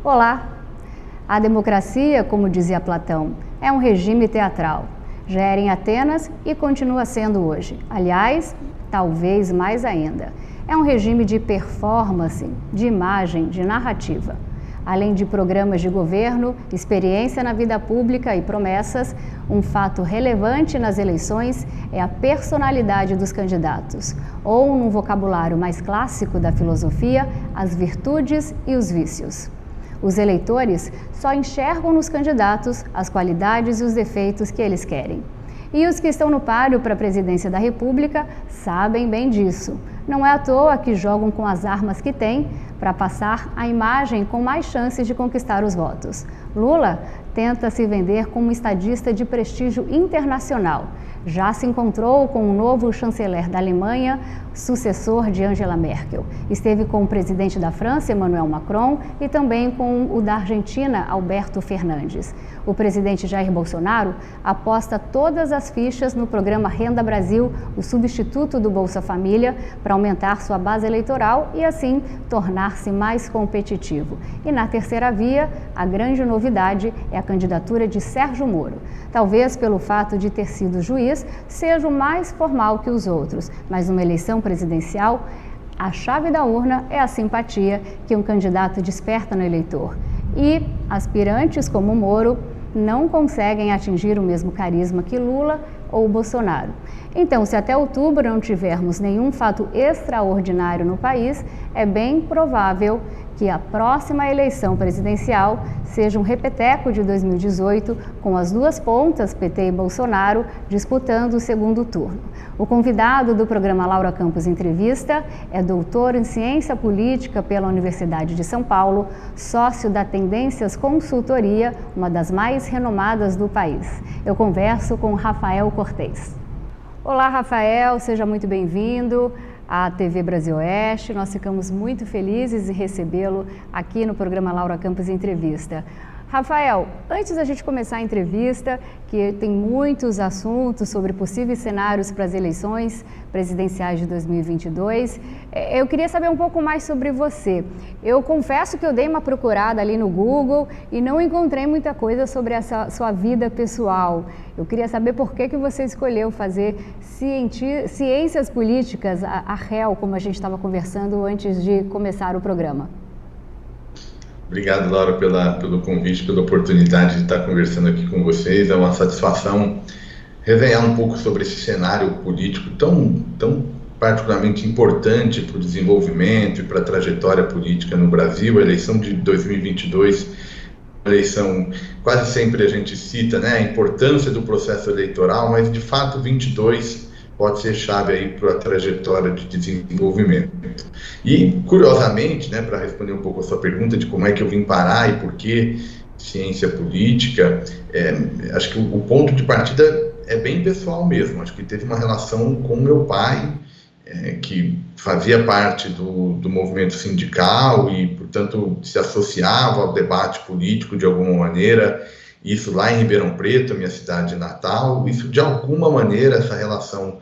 Olá! A democracia, como dizia Platão, é um regime teatral. Já era em Atenas e continua sendo hoje. Aliás, talvez mais ainda. É um regime de performance, de imagem, de narrativa. Além de programas de governo, experiência na vida pública e promessas, um fato relevante nas eleições é a personalidade dos candidatos, ou, num vocabulário mais clássico da filosofia, as virtudes e os vícios. Os eleitores só enxergam nos candidatos as qualidades e os defeitos que eles querem. E os que estão no páreo para a presidência da República sabem bem disso. Não é à toa que jogam com as armas que têm para passar a imagem com mais chances de conquistar os votos. Lula tenta se vender como um estadista de prestígio internacional. Já se encontrou com o novo chanceler da Alemanha, sucessor de Angela Merkel. Esteve com o presidente da França, Emmanuel Macron, e também com o da Argentina, Alberto Fernandes. O presidente Jair Bolsonaro aposta todas as fichas no programa Renda Brasil, o substituto do Bolsa Família, para aumentar sua base eleitoral e, assim, tornar-se mais competitivo. E na terceira via, a grande novidade é a candidatura de Sérgio Moro. Talvez pelo fato de ter sido juiz, seja o mais formal que os outros, mas numa eleição presidencial, a chave da urna é a simpatia que um candidato desperta no eleitor. E aspirantes como Moro não conseguem atingir o mesmo carisma que Lula ou Bolsonaro. Então, se até outubro não tivermos nenhum fato extraordinário no país, é bem provável que a próxima eleição presidencial seja um repeteco de 2018, com as duas pontas, PT e Bolsonaro, disputando o segundo turno. O convidado do programa Laura Campos Entrevista é doutor em Ciência Política pela Universidade de São Paulo, sócio da Tendências Consultoria, uma das mais renomadas do país. Eu converso com Rafael Cortez. Olá, Rafael, seja muito bem-vindo à TV Brasil Oeste. Nós ficamos muito felizes em recebê-lo aqui no programa Laura Campos Entrevista. Rafael, antes da gente começar a entrevista, que tem muitos assuntos sobre possíveis cenários para as eleições presidenciais de 2022, eu queria saber um pouco mais sobre você. Eu confesso que eu dei uma procurada ali no Google e não encontrei muita coisa sobre essa sua vida pessoal. Eu queria saber por que você escolheu fazer ciências políticas, a réu, como a gente estava conversando antes de começar o programa. Obrigado, Laura, pelo convite, pela oportunidade de estar conversando aqui com vocês. É uma satisfação revelar um pouco sobre esse cenário político tão particularmente importante para o desenvolvimento e para a trajetória política no Brasil. A eleição de 2022, uma eleição, quase sempre a gente cita, né, a importância do processo eleitoral, mas de fato 22 pode ser chave aí para a trajetória de desenvolvimento. E, curiosamente, né, para responder um pouco a sua pergunta de como é que eu vim parar e por que ciência política, acho que o ponto de partida é bem pessoal mesmo. Acho que teve uma relação com meu pai, que fazia parte do movimento sindical e, portanto, se associava ao debate político de alguma maneira. Isso lá em Ribeirão Preto, minha cidade natal. Isso, de alguma maneira, essa relação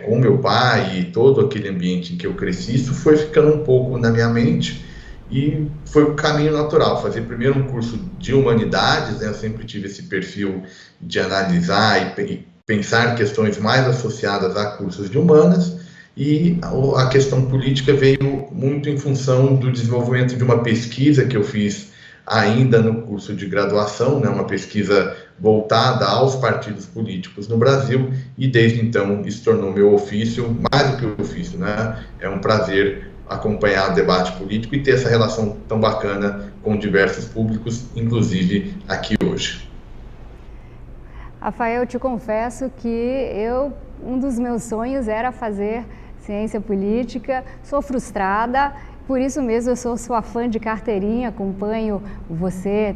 com meu pai e todo aquele ambiente em que eu cresci, isso foi ficando um pouco na minha mente e foi o caminho natural. Fazer primeiro um curso de humanidades, né? Eu sempre tive esse perfil de analisar e pensar questões mais associadas a cursos de humanas, e a questão política veio muito em função do desenvolvimento de uma pesquisa que eu fiz ainda no curso de graduação, né, uma pesquisa voltada aos partidos políticos no Brasil, e desde então isso tornou meu ofício, mais do que o ofício, né? É um prazer acompanhar o debate político e ter essa relação tão bacana com diversos públicos, inclusive aqui hoje. Rafael, eu te confesso que um dos meus sonhos era fazer ciência política, sou frustrada. Por isso mesmo, eu sou sua fã de carteirinha, acompanho você,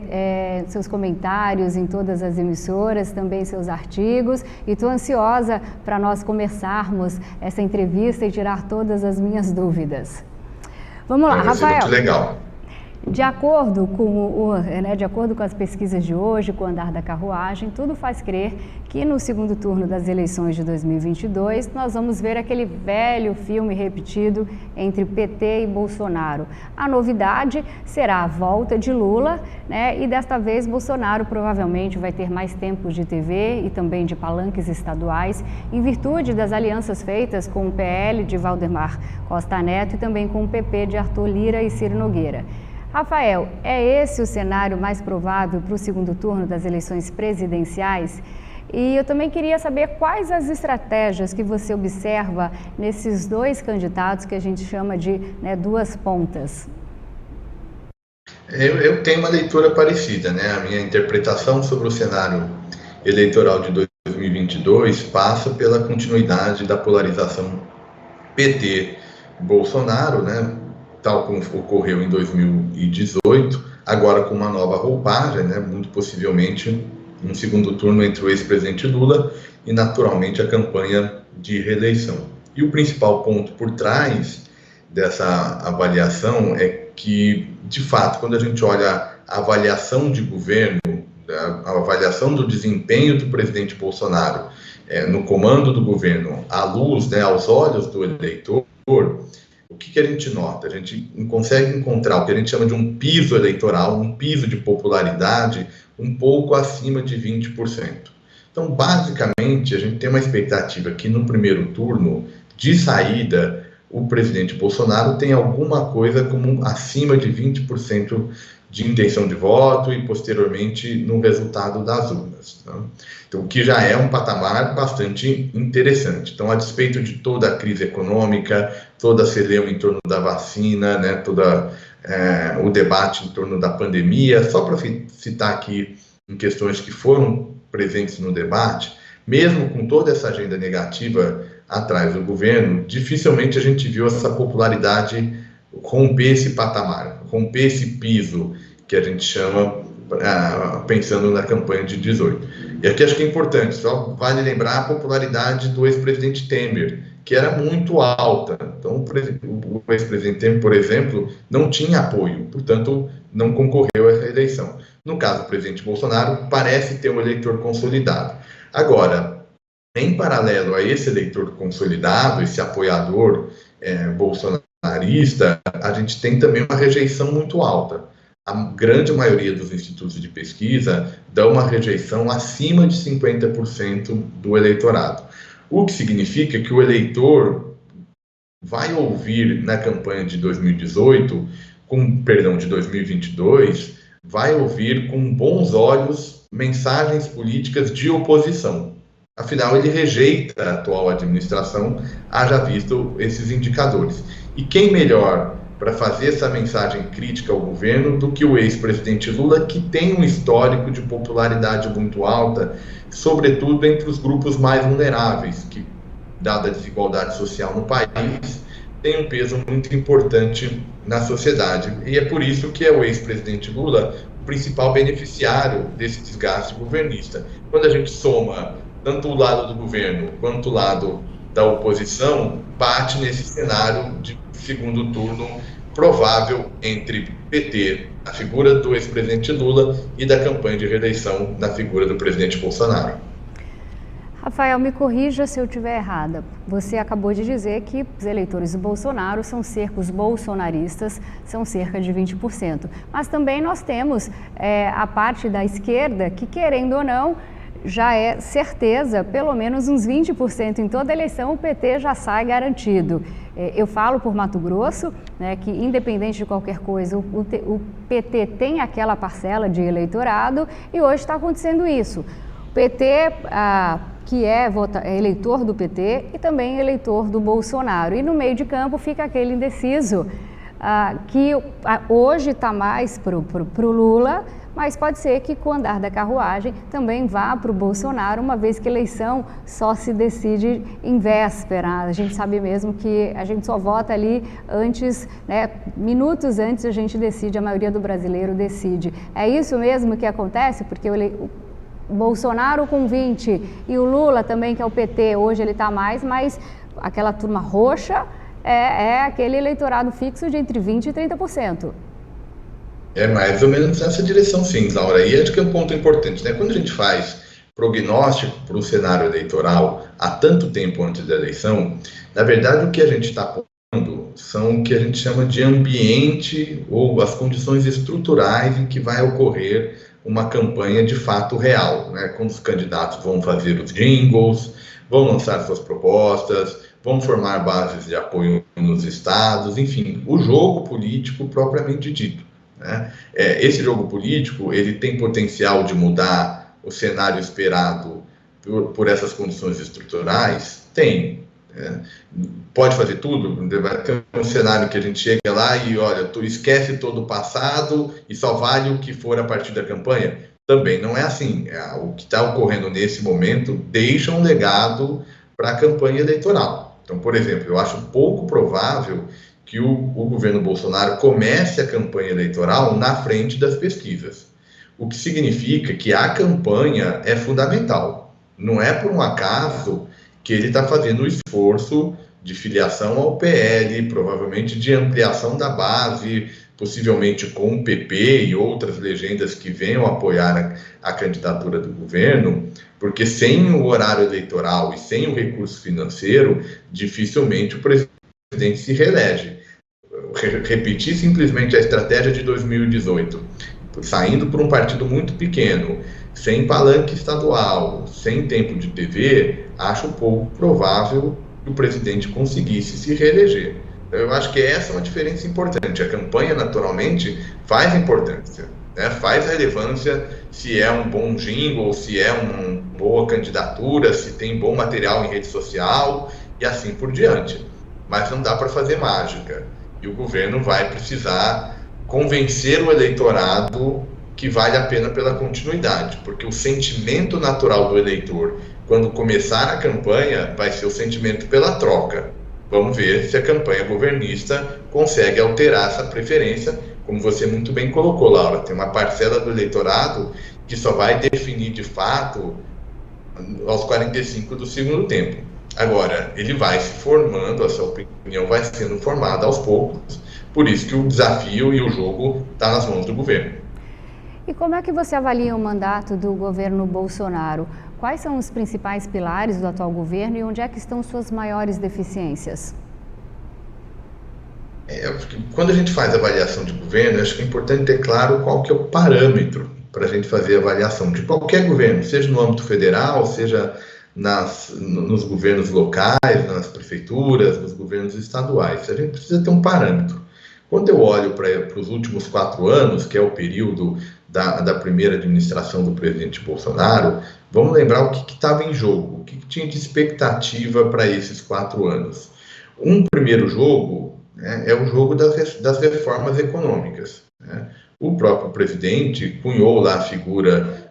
seus comentários em todas as emissoras, também seus artigos, e estou ansiosa para nós começarmos essa entrevista e tirar todas as minhas dúvidas. Vamos lá, Rafael. Muito legal. De acordo com as pesquisas de hoje, com o andar da carruagem, tudo faz crer que no segundo turno das eleições de 2022 nós vamos ver aquele velho filme repetido entre PT e Bolsonaro. A novidade será a volta de Lula, e desta vez Bolsonaro provavelmente vai ter mais tempos de TV e também de palanques estaduais, em virtude das alianças feitas com o PL de Valdemar Costa Neto e também com o PP de Arthur Lira e Ciro Nogueira. Rafael, é esse o cenário mais provável para o segundo turno das eleições presidenciais? E eu também queria saber quais as estratégias que você observa nesses dois candidatos que a gente chama de duas pontas. Eu tenho uma leitura parecida, A minha interpretação sobre o cenário eleitoral de 2022 passa pela continuidade da polarização PT-Bolsonaro, tal como ocorreu em 2018, agora com uma nova roupagem, muito possivelmente um segundo turno entre o ex-presidente Lula e, naturalmente, a campanha de reeleição. E o principal ponto por trás dessa avaliação é que, de fato, quando a gente olha a avaliação de governo, a avaliação do desempenho do presidente Bolsonaro no comando do governo, à luz, aos olhos do eleitor, o que a gente nota? A gente consegue encontrar o que a gente chama de um piso eleitoral, um piso de popularidade um pouco acima de 20%. Então, basicamente, a gente tem uma expectativa que no primeiro turno, de saída, o presidente Bolsonaro tem alguma coisa como acima de 20% de intenção de voto e, posteriormente, no resultado das urnas. Então, o que já é um patamar bastante interessante. Então, a despeito de toda a crise econômica, toda a celeuma em torno da vacina, o debate em torno da pandemia, só para citar aqui em questões que foram presentes no debate, mesmo com toda essa agenda negativa atrás do governo, dificilmente a gente viu essa popularidade romper esse patamar, romper esse piso que a gente chama, pensando na campanha de 18. E aqui acho que é importante, só vale lembrar a popularidade do ex-presidente Temer, que era muito alta. Então, o ex-presidente Temer, por exemplo, não tinha apoio, portanto, não concorreu a essa eleição. No caso, o presidente Bolsonaro parece ter um eleitor consolidado. Agora, em paralelo a esse eleitor consolidado, esse apoiador bolsonarista, a gente tem também uma rejeição muito alta. A grande maioria dos institutos de pesquisa dão uma rejeição acima de 50% do eleitorado. O que significa que o eleitor vai ouvir na campanha de 2018, de 2022, vai ouvir com bons olhos mensagens políticas de oposição. Afinal, ele rejeita a atual administração, haja visto esses indicadores. E quem melhor para fazer essa mensagem crítica ao governo do que o ex-presidente Lula, que tem um histórico de popularidade muito alta, sobretudo entre os grupos mais vulneráveis, que, dada a desigualdade social no país, tem um peso muito importante na sociedade. E é por isso que é o ex-presidente Lula o principal beneficiário desse desgaste governista. Quando a gente soma tanto o lado do governo quanto o lado da oposição, bate nesse cenário de segundo turno provável entre PT, a figura do ex-presidente Lula, e da campanha de reeleição na figura do presidente Bolsonaro. Rafael, me corrija se eu estiver errada. Você acabou de dizer que os eleitores do Bolsonaro os bolsonaristas são cerca de 20%. Mas também nós temos a parte da esquerda que, querendo ou não, já é certeza, pelo menos uns 20% em toda eleição, o PT já sai garantido. Eu falo por Mato Grosso, que independente de qualquer coisa, o PT tem aquela parcela de eleitorado e hoje está acontecendo isso. O PT, que é eleitor do PT e também eleitor do Bolsonaro. E no meio de campo fica aquele indeciso, que hoje está mais para o Lula, mas pode ser que com o andar da carruagem também vá para o Bolsonaro, uma vez que a eleição só se decide em véspera. A gente sabe mesmo que a gente só vota ali antes, minutos antes a gente decide, a maioria do brasileiro decide. É isso mesmo que acontece? Porque o Bolsonaro com 20 e o Lula também, que é o PT, hoje ele está mais, mas aquela turma roxa é aquele eleitorado fixo de entre 20% e 30%. É mais ou menos nessa direção, sim, Laura. E acho que é um ponto importante, né? Quando a gente faz prognóstico para o cenário eleitoral há tanto tempo antes da eleição, na verdade o que a gente está pondo são o que a gente chama de ambiente ou as condições estruturais em que vai ocorrer uma campanha de fato real, né? Quando os candidatos vão fazer os jingles, vão lançar suas propostas, vão formar bases de apoio nos estados, enfim, o jogo político propriamente dito, né? Esse jogo político ele tem potencial de mudar o cenário esperado por essas condições estruturais? Tem. Né? Pode fazer tudo? Vai ter um cenário que a gente chega lá e, olha, tu esquece todo o passado e só vale o que for a partir da campanha? Também não é assim. O que está ocorrendo nesse momento deixa um legado para a campanha eleitoral. Então, por exemplo, eu acho pouco provável que o governo Bolsonaro comece a campanha eleitoral na frente das pesquisas. O que significa que a campanha é fundamental. Não é por um acaso que ele está fazendo o esforço de filiação ao PL, provavelmente de ampliação da base, possivelmente com o PP e outras legendas que venham apoiar a candidatura do governo, porque sem o horário eleitoral e sem o recurso financeiro, dificilmente o presidente se reelege. Repetir simplesmente a estratégia de 2018, saindo por um partido muito pequeno, sem palanque estadual, sem tempo de TV, acho pouco provável que o presidente conseguisse se reeleger. Eu acho que essa é uma diferença importante. A campanha, naturalmente, faz importância, né? Faz relevância se é um bom jingle, se é uma boa candidatura, se tem bom material em rede social e assim por diante. Mas não dá para fazer mágica. E o governo vai precisar convencer o eleitorado que vale a pena pela continuidade, porque o sentimento natural do eleitor, quando começar a campanha, vai ser o sentimento pela troca. Vamos ver se a campanha governista consegue alterar essa preferência, como você muito bem colocou, Laura. Tem uma parcela do eleitorado que só vai definir de fato aos 45 do segundo tempo. Agora, ele vai se formando, essa opinião vai sendo formada aos poucos, por isso que o desafio e o jogo está nas mãos do governo. E como é que você avalia o mandato do governo Bolsonaro? Quais são os principais pilares do atual governo e onde é que estão suas maiores deficiências? Quando a gente faz avaliação de governo, acho que é importante ter claro qual que é o parâmetro para a gente fazer a avaliação de qualquer governo, seja no âmbito federal, seja nos governos locais, nas prefeituras, nos governos estaduais. A gente precisa ter um parâmetro. Quando eu olho para os últimos 4 anos, que é o período da primeira administração do presidente Bolsonaro, vamos lembrar o que estava em jogo, o que tinha de expectativa para esses 4 anos. Um primeiro jogo, né, é o jogo das reformas econômicas, né? O próprio presidente cunhou lá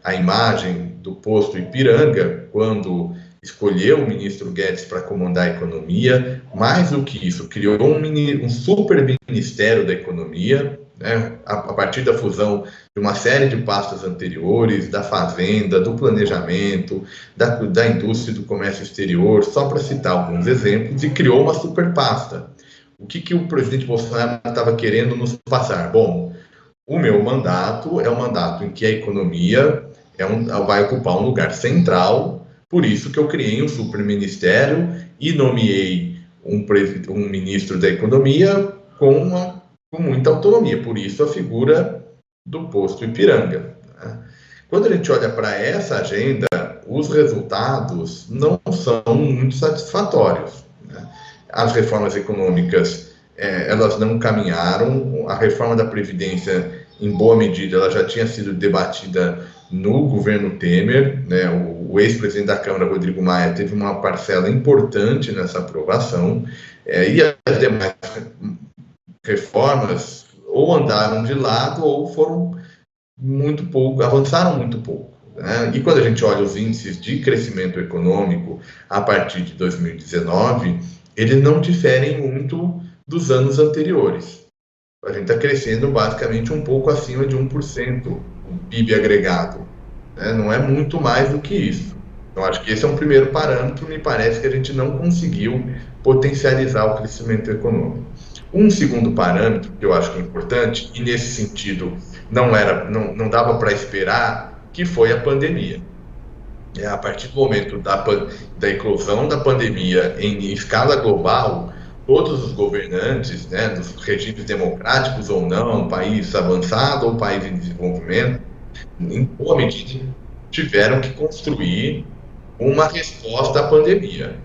a imagem do posto Ipiranga, quando escolheu o ministro Guedes para comandar a economia. Mais do que isso, criou um super ministério da economia, né, a partir da fusão de uma série de pastas anteriores, da fazenda, do planejamento, da indústria e do comércio exterior, só para citar alguns exemplos, e criou uma super pasta. O que o presidente Bolsonaro estava querendo nos passar? Bom, o meu mandato é um mandato em que a economia vai ocupar um lugar central, por isso que eu criei um superministério e nomeei um ministro da economia com muita autonomia, por isso a figura do posto Ipiranga, né? Quando a gente olha para essa agenda, os resultados não são muito satisfatórios, né? As reformas econômicas, elas não caminharam. A reforma da Previdência, em boa medida, ela já tinha sido debatida no governo Temer, né? O ex-presidente da Câmara, Rodrigo Maia, teve uma parcela importante nessa aprovação, e as demais reformas ou andaram de lado ou foram muito pouco, avançaram muito pouco, né? E quando a gente olha os índices de crescimento econômico a partir de 2019, eles não diferem muito dos anos anteriores. A gente está crescendo basicamente um pouco acima de 1%, o PIB agregado, né? Não é muito mais do que isso. Então, acho que esse é um primeiro parâmetro. Me parece que a gente não conseguiu potencializar o crescimento econômico. Um segundo parâmetro que eu acho que é importante, e nesse sentido não dava para esperar, que foi a pandemia. A partir do momento da eclosão da pandemia em escala global, todos os governantes, né, dos regimes democráticos ou não, país avançado ou país em desenvolvimento, em boa medida, tiveram que construir uma resposta à pandemia,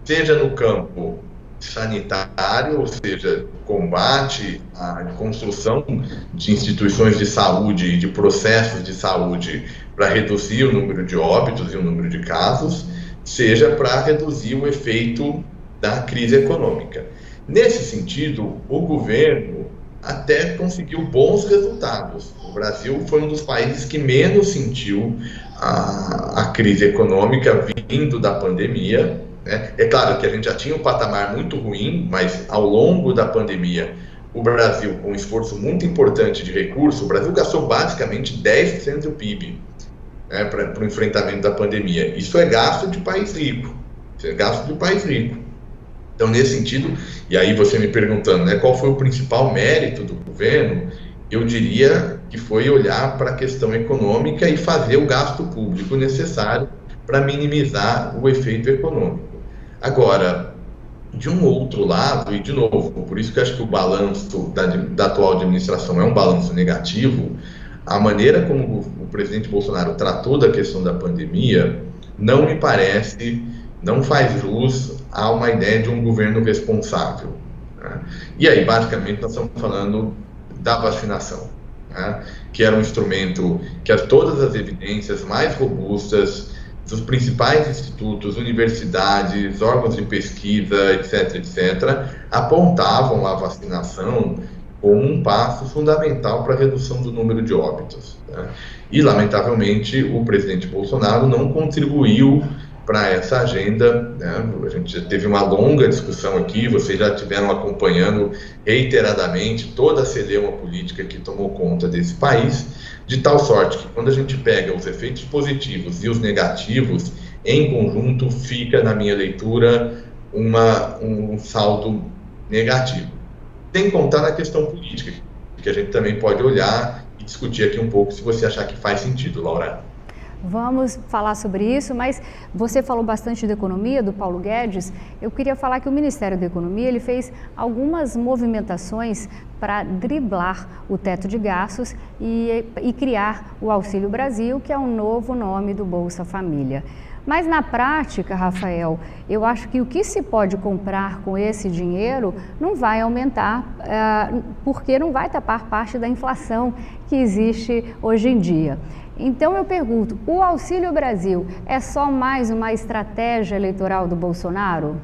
seja no campo sanitário, ou seja, combate, a construção de instituições de saúde e de processos de saúde para reduzir o número de óbitos e o número de casos, seja para reduzir o efeito da crise econômica. Nesse sentido, o governo até conseguiu bons resultados. O Brasil foi um dos países que menos sentiu a crise econômica vindo da pandemia, né? É claro que a gente já tinha um patamar muito ruim, mas ao longo da pandemia, o Brasil, com um esforço muito importante de recurso, o Brasil gastou basicamente 10% do PIB, né, para o enfrentamento da pandemia. Isso é gasto de país rico. Isso é gasto de país rico. Então, nesse sentido, e aí você me perguntando, né, qual foi o principal mérito do governo, eu diria que foi olhar para a questão econômica e fazer o gasto público necessário para minimizar o efeito econômico. Agora, de um outro lado, e de novo, por isso que eu acho que o balanço da atual administração é um balanço negativo, a maneira como o presidente Bolsonaro tratou da questão da pandemia não me parece, não faz jus a uma ideia de um governo responsável, né? E aí, basicamente, nós estamos falando da vacinação, né, que era um instrumento que todas as evidências mais robustas dos principais institutos, universidades, órgãos de pesquisa, etc., apontavam a vacinação como um passo fundamental para a redução do número de óbitos, né? E, lamentavelmente, o presidente Bolsonaro não contribuiu para essa agenda, né? A gente já teve uma longa discussão aqui, vocês já estiveram acompanhando reiteradamente toda a celeuma política que tomou conta desse país, de tal sorte que quando a gente pega os efeitos positivos e os negativos, em conjunto, fica, na minha leitura, um saldo negativo. Sem contar na questão política, que a gente também pode olhar e discutir aqui um pouco, se você achar que faz sentido, Laura. Vamos falar sobre isso, mas você falou bastante de economia, do Paulo Guedes. Eu queria falar que o Ministério da Economia ele fez algumas movimentações para driblar o teto de gastos e criar o Auxílio Brasil, que é um novo nome do Bolsa Família. Mas na prática, Rafael, eu acho que o que se pode comprar com esse dinheiro não vai aumentar, porque não vai tapar parte da inflação que existe hoje em dia. Então eu pergunto, o Auxílio Brasil é só mais uma estratégia eleitoral do Bolsonaro?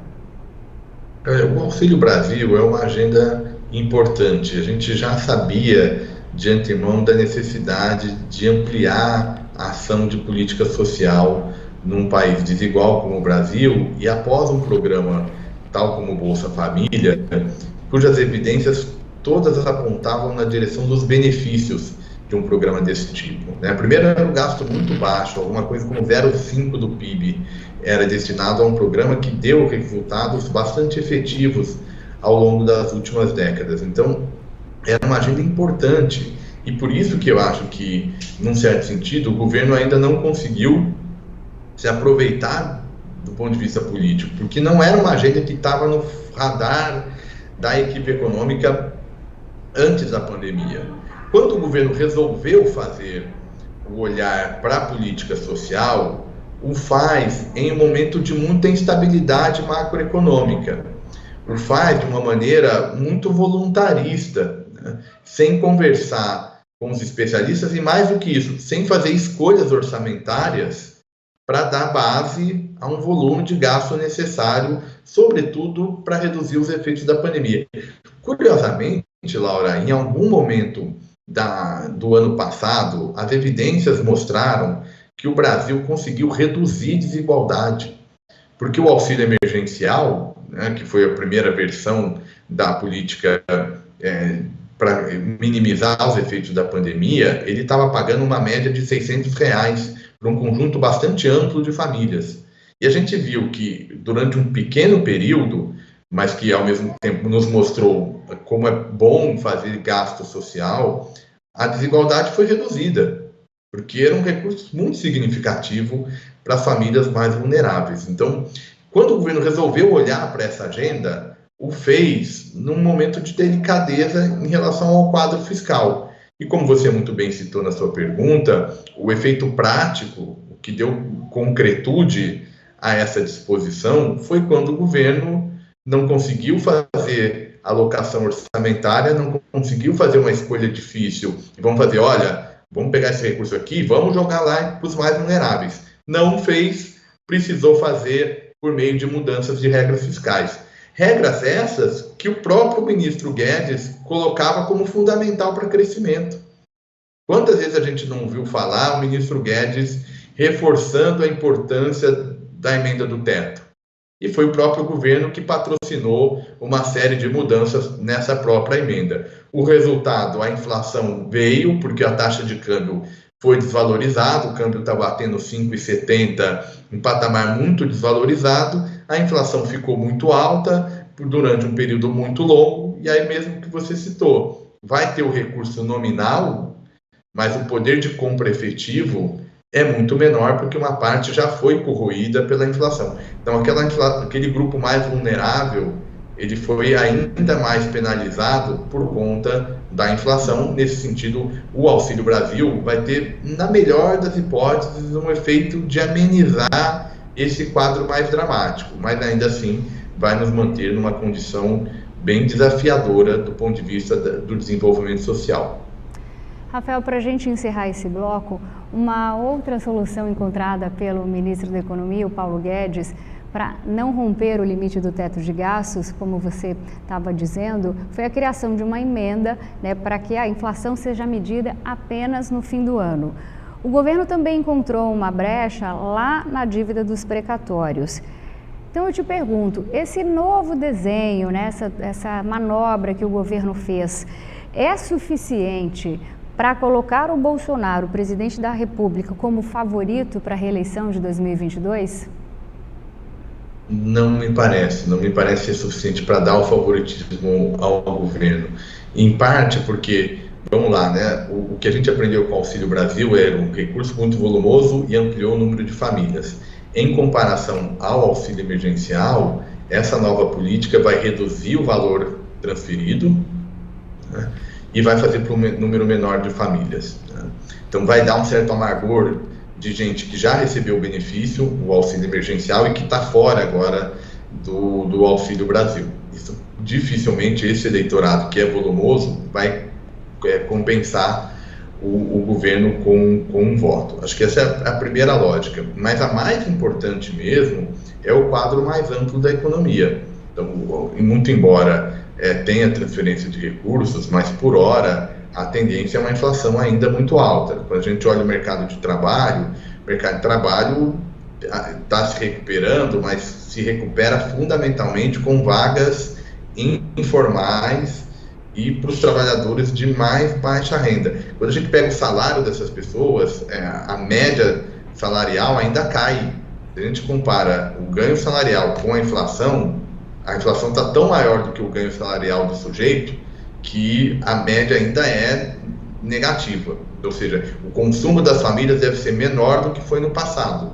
O Auxílio Brasil é uma agenda importante. A gente já sabia de antemão da necessidade de ampliar a ação de política social num país desigual como o Brasil, e após um programa tal como o Bolsa Família, cujas evidências todas apontavam na direção dos benefícios de um programa desse tipo, né? Primeiro, era um gasto muito baixo, alguma coisa como 0,5% do PIB era destinado a um programa que deu resultados bastante efetivos ao longo das últimas décadas. Então, era uma agenda importante, e por isso que eu acho que, num certo sentido, o governo ainda não conseguiu se aproveitar do ponto de vista político, porque não era uma agenda que estava no radar da equipe econômica antes da pandemia. Quando o governo resolveu fazer o olhar para a política social, o faz em um momento de muita instabilidade macroeconômica. O faz de uma maneira muito voluntarista, né? Sem conversar com os especialistas e, mais do que isso, sem fazer escolhas orçamentárias para dar base a um volume de gasto necessário, sobretudo para reduzir os efeitos da pandemia. Curiosamente, Laura, em algum momento do ano passado, as evidências mostraram que o Brasil conseguiu reduzir desigualdade, porque o auxílio emergencial, né, que foi a primeira versão da política para minimizar os efeitos da pandemia, ele estava pagando uma média de R$600 para um conjunto bastante amplo de famílias. E a gente viu que, durante um pequeno período, mas que ao mesmo tempo nos mostrou como é bom fazer gasto social, a desigualdade foi reduzida, porque era um recurso muito significativo para famílias mais vulneráveis. Então, quando o governo resolveu olhar para essa agenda, o fez num momento de delicadeza em relação ao quadro fiscal. E como você muito bem citou na sua pergunta, o efeito prático, o que deu concretude a essa disposição, foi quando o governo não conseguiu fazer alocação orçamentária, não conseguiu fazer uma escolha difícil, e vamos fazer, olha, vamos pegar esse recurso aqui, vamos jogar lá para os mais vulneráveis. Não fez, precisou fazer por meio de mudanças de regras fiscais. Regras essas que o próprio ministro Guedes colocava como fundamental para crescimento. Quantas vezes a gente não ouviu falar o ministro Guedes reforçando a importância da emenda do teto? E foi o próprio governo que patrocinou uma série de mudanças nessa própria emenda. O resultado, a inflação veio, porque a taxa de câmbio foi desvalorizada, o câmbio está batendo 5,70, um patamar muito desvalorizado, a inflação ficou muito alta durante um período muito longo, e aí mesmo que você citou, vai ter o recurso nominal, mas o poder de compra efetivo é muito menor, porque uma parte já foi corroída pela inflação. Então, aquele grupo mais vulnerável, ele foi ainda mais penalizado por conta da inflação. Nesse sentido, o Auxílio Brasil vai ter, na melhor das hipóteses, um efeito de amenizar esse quadro mais dramático, mas ainda assim vai nos manter numa condição bem desafiadora do ponto de vista do desenvolvimento social. Rafael, para a gente encerrar esse bloco, uma outra solução encontrada pelo ministro da Economia, o Paulo Guedes, para não romper o limite do teto de gastos, como você estava dizendo, foi a criação de uma emenda, né, para que a inflação seja medida apenas no fim do ano. O governo também encontrou uma brecha lá na dívida dos precatórios. Então eu te pergunto, esse novo desenho, né, essa manobra que o governo fez, é suficiente para colocar o Bolsonaro, o presidente da República, como favorito para a reeleição de 2022? Não me parece ser suficiente para dar o favoritismo ao governo. Em parte porque, vamos lá, né? O que a gente aprendeu com o Auxílio Brasil era um recurso muito volumoso e ampliou o número de famílias. Em comparação ao auxílio emergencial, essa nova política vai reduzir o valor transferido, né, e vai fazer para um número menor de famílias, né? Então vai dar um certo amargor de gente que já recebeu o benefício, o auxílio emergencial, e que está fora agora do Auxílio Brasil. Isso, dificilmente esse eleitorado que é volumoso vai compensar o governo com um voto. Acho que essa é a primeira lógica, mas a mais importante mesmo é o quadro mais amplo da economia. Então, muito embora tenha transferência de recursos, mas por hora a tendência é uma inflação ainda muito alta. Quando a gente olha o mercado de trabalho está se recuperando, mas se recupera fundamentalmente com vagas informais e para os trabalhadores de mais baixa renda. Quando a gente pega o salário dessas pessoas, a média salarial ainda cai. Se a gente compara o ganho salarial com a inflação está tão maior do que o ganho salarial do sujeito que a média ainda é negativa. Ou seja, o consumo das famílias deve ser menor do que foi no passado,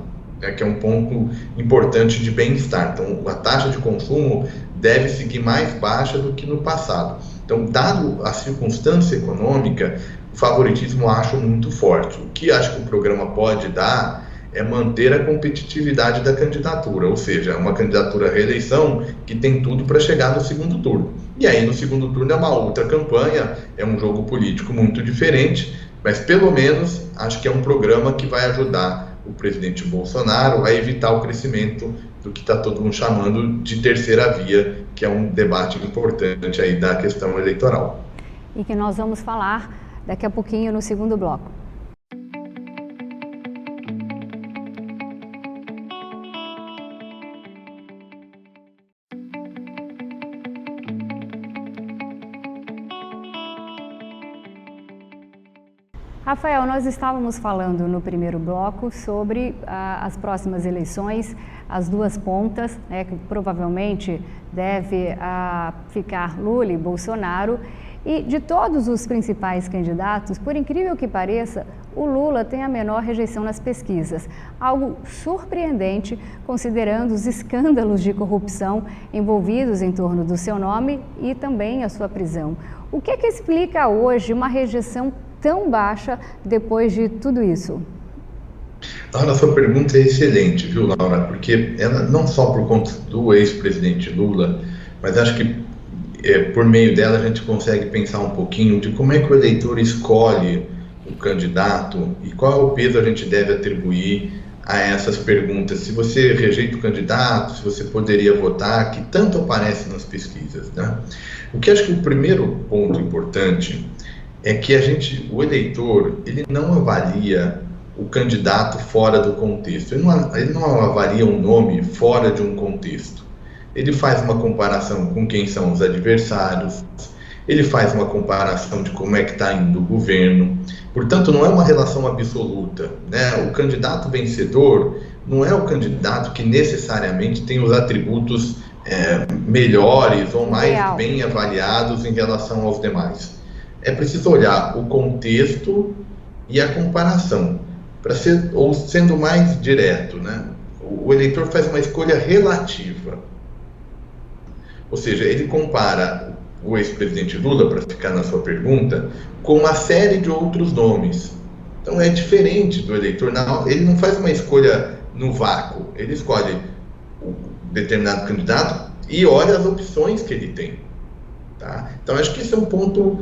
que é um ponto importante de bem-estar. Então, a taxa de consumo deve seguir mais baixa do que no passado. Então, dado a circunstância econômica, o favoritismo eu acho muito forte. O que acho que o programa pode dar é manter a competitividade da candidatura, ou seja, uma candidatura à reeleição que tem tudo para chegar no segundo turno. E aí, no segundo turno é uma outra campanha, é um jogo político muito diferente, mas pelo menos acho que é um programa que vai ajudar o presidente Bolsonaro a evitar o crescimento do que está todo mundo chamando de terceira via, que é um debate importante aí da questão eleitoral. E que nós vamos falar daqui a pouquinho no segundo bloco. Rafael, nós estávamos falando no primeiro bloco sobre as próximas eleições, as duas pontas, né, que provavelmente deve ficar Lula e Bolsonaro. E de todos os principais candidatos, por incrível que pareça, o Lula tem a menor rejeição nas pesquisas. Algo surpreendente, considerando os escândalos de corrupção envolvidos em torno do seu nome e também a sua prisão. O que é que explica hoje uma rejeição tão baixa depois de tudo isso? A sua pergunta é excelente, viu, Laura? Porque ela não só por conta do ex-presidente Lula, mas acho que por meio dela a gente consegue pensar um pouquinho de como é que o eleitor escolhe o candidato e qual é o peso a gente deve atribuir a essas perguntas. Se você rejeita o candidato, se você poderia votar, que tanto aparece nas pesquisas, né? O que acho que o primeiro ponto importante é que o eleitor, ele não avalia o candidato fora do contexto, ele não avalia um nome fora de um contexto. Ele faz uma comparação com quem são os adversários, ele faz uma comparação de como é que está indo o governo, portanto não é uma relação absoluta, né? O candidato vencedor não é o candidato que necessariamente tem os atributos melhores ou mais bem avaliados em relação aos demais. É preciso olhar o contexto e a comparação, sendo mais direto, né? O eleitor faz uma escolha relativa. Ou seja, ele compara o ex-presidente Lula, para ficar na sua pergunta, com uma série de outros nomes. Então é diferente do eleitor, ele não faz uma escolha no vácuo, ele escolhe um determinado candidato e olha as opções que ele tem. Tá? Então acho que esse é um ponto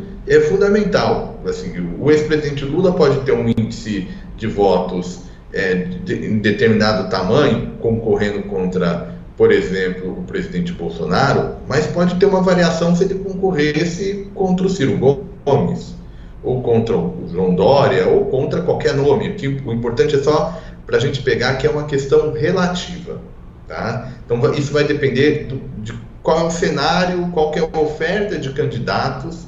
fundamental. Assim, o ex-presidente Lula pode ter um índice de votos em determinado tamanho, concorrendo contra, por exemplo, o presidente Bolsonaro, mas pode ter uma variação se ele concorresse contra o Ciro Gomes, ou contra o João Dória, ou contra qualquer nome. Aqui, o importante é só para a gente pegar que é uma questão relativa. Tá? Então, isso vai depender de qual é o cenário, qual que é a oferta de candidatos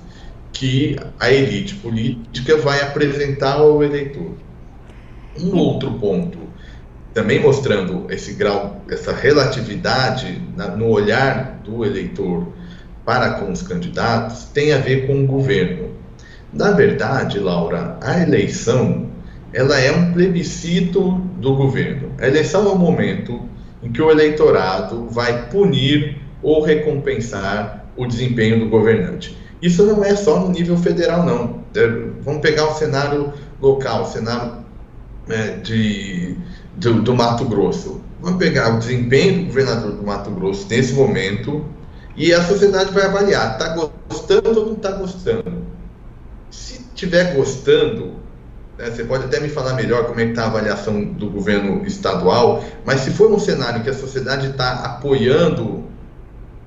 que a elite política vai apresentar ao eleitor. Um outro ponto, também mostrando esse grau, essa relatividade no olhar do eleitor para com os candidatos, tem a ver com o governo. Na verdade, Laura, a eleição, ela é um plebiscito do governo. A eleição é um momento em que o eleitorado vai punir ou recompensar o desempenho do governante. Isso não é só no nível federal, não. Vamos pegar o cenário local, o cenário do Mato Grosso. Vamos pegar o desempenho do governador do Mato Grosso nesse momento e a sociedade vai avaliar, está gostando ou não está gostando. Se estiver gostando, você pode até me falar melhor como é que está a avaliação do governo estadual, mas se for um cenário que a sociedade está apoiando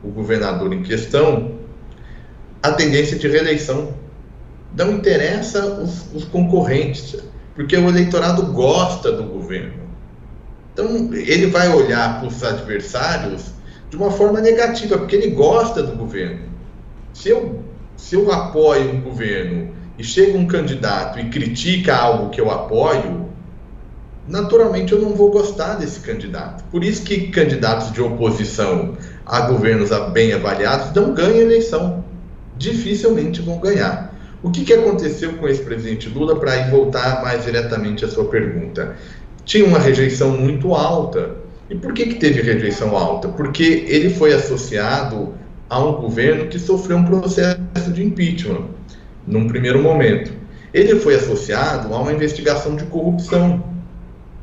o governador em questão, a tendência de reeleição. Não interessa os concorrentes, porque o eleitorado gosta do governo. Então, ele vai olhar para os adversários de uma forma negativa, porque ele gosta do governo. Se eu apoio um governo e chega um candidato e critica algo que eu apoio, naturalmente eu não vou gostar desse candidato. Por isso que candidatos de oposição a governos bem avaliados não ganham eleição. Dificilmente vão ganhar. O que aconteceu com o ex-presidente Lula, para voltar mais diretamente à sua pergunta? Tinha uma rejeição muito alta. E por que teve rejeição alta? Porque ele foi associado a um governo que sofreu um processo de impeachment, num primeiro momento. Ele foi associado a uma investigação de corrupção,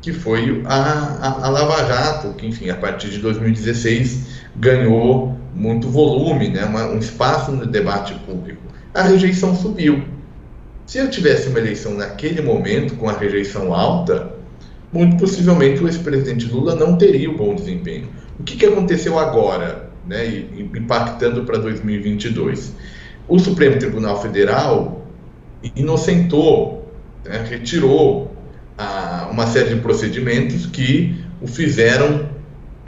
que foi a Lava Jato, que, enfim, a partir de 2016 ganhou muito volume, né, um espaço no debate público. A rejeição subiu. Se eu tivesse uma eleição naquele momento com a rejeição alta, muito possivelmente o ex-presidente Lula não teria um bom desempenho. O que aconteceu agora, né, impactando para 2022? O Supremo Tribunal Federal inocentou, né, retirou uma série de procedimentos que o fizeram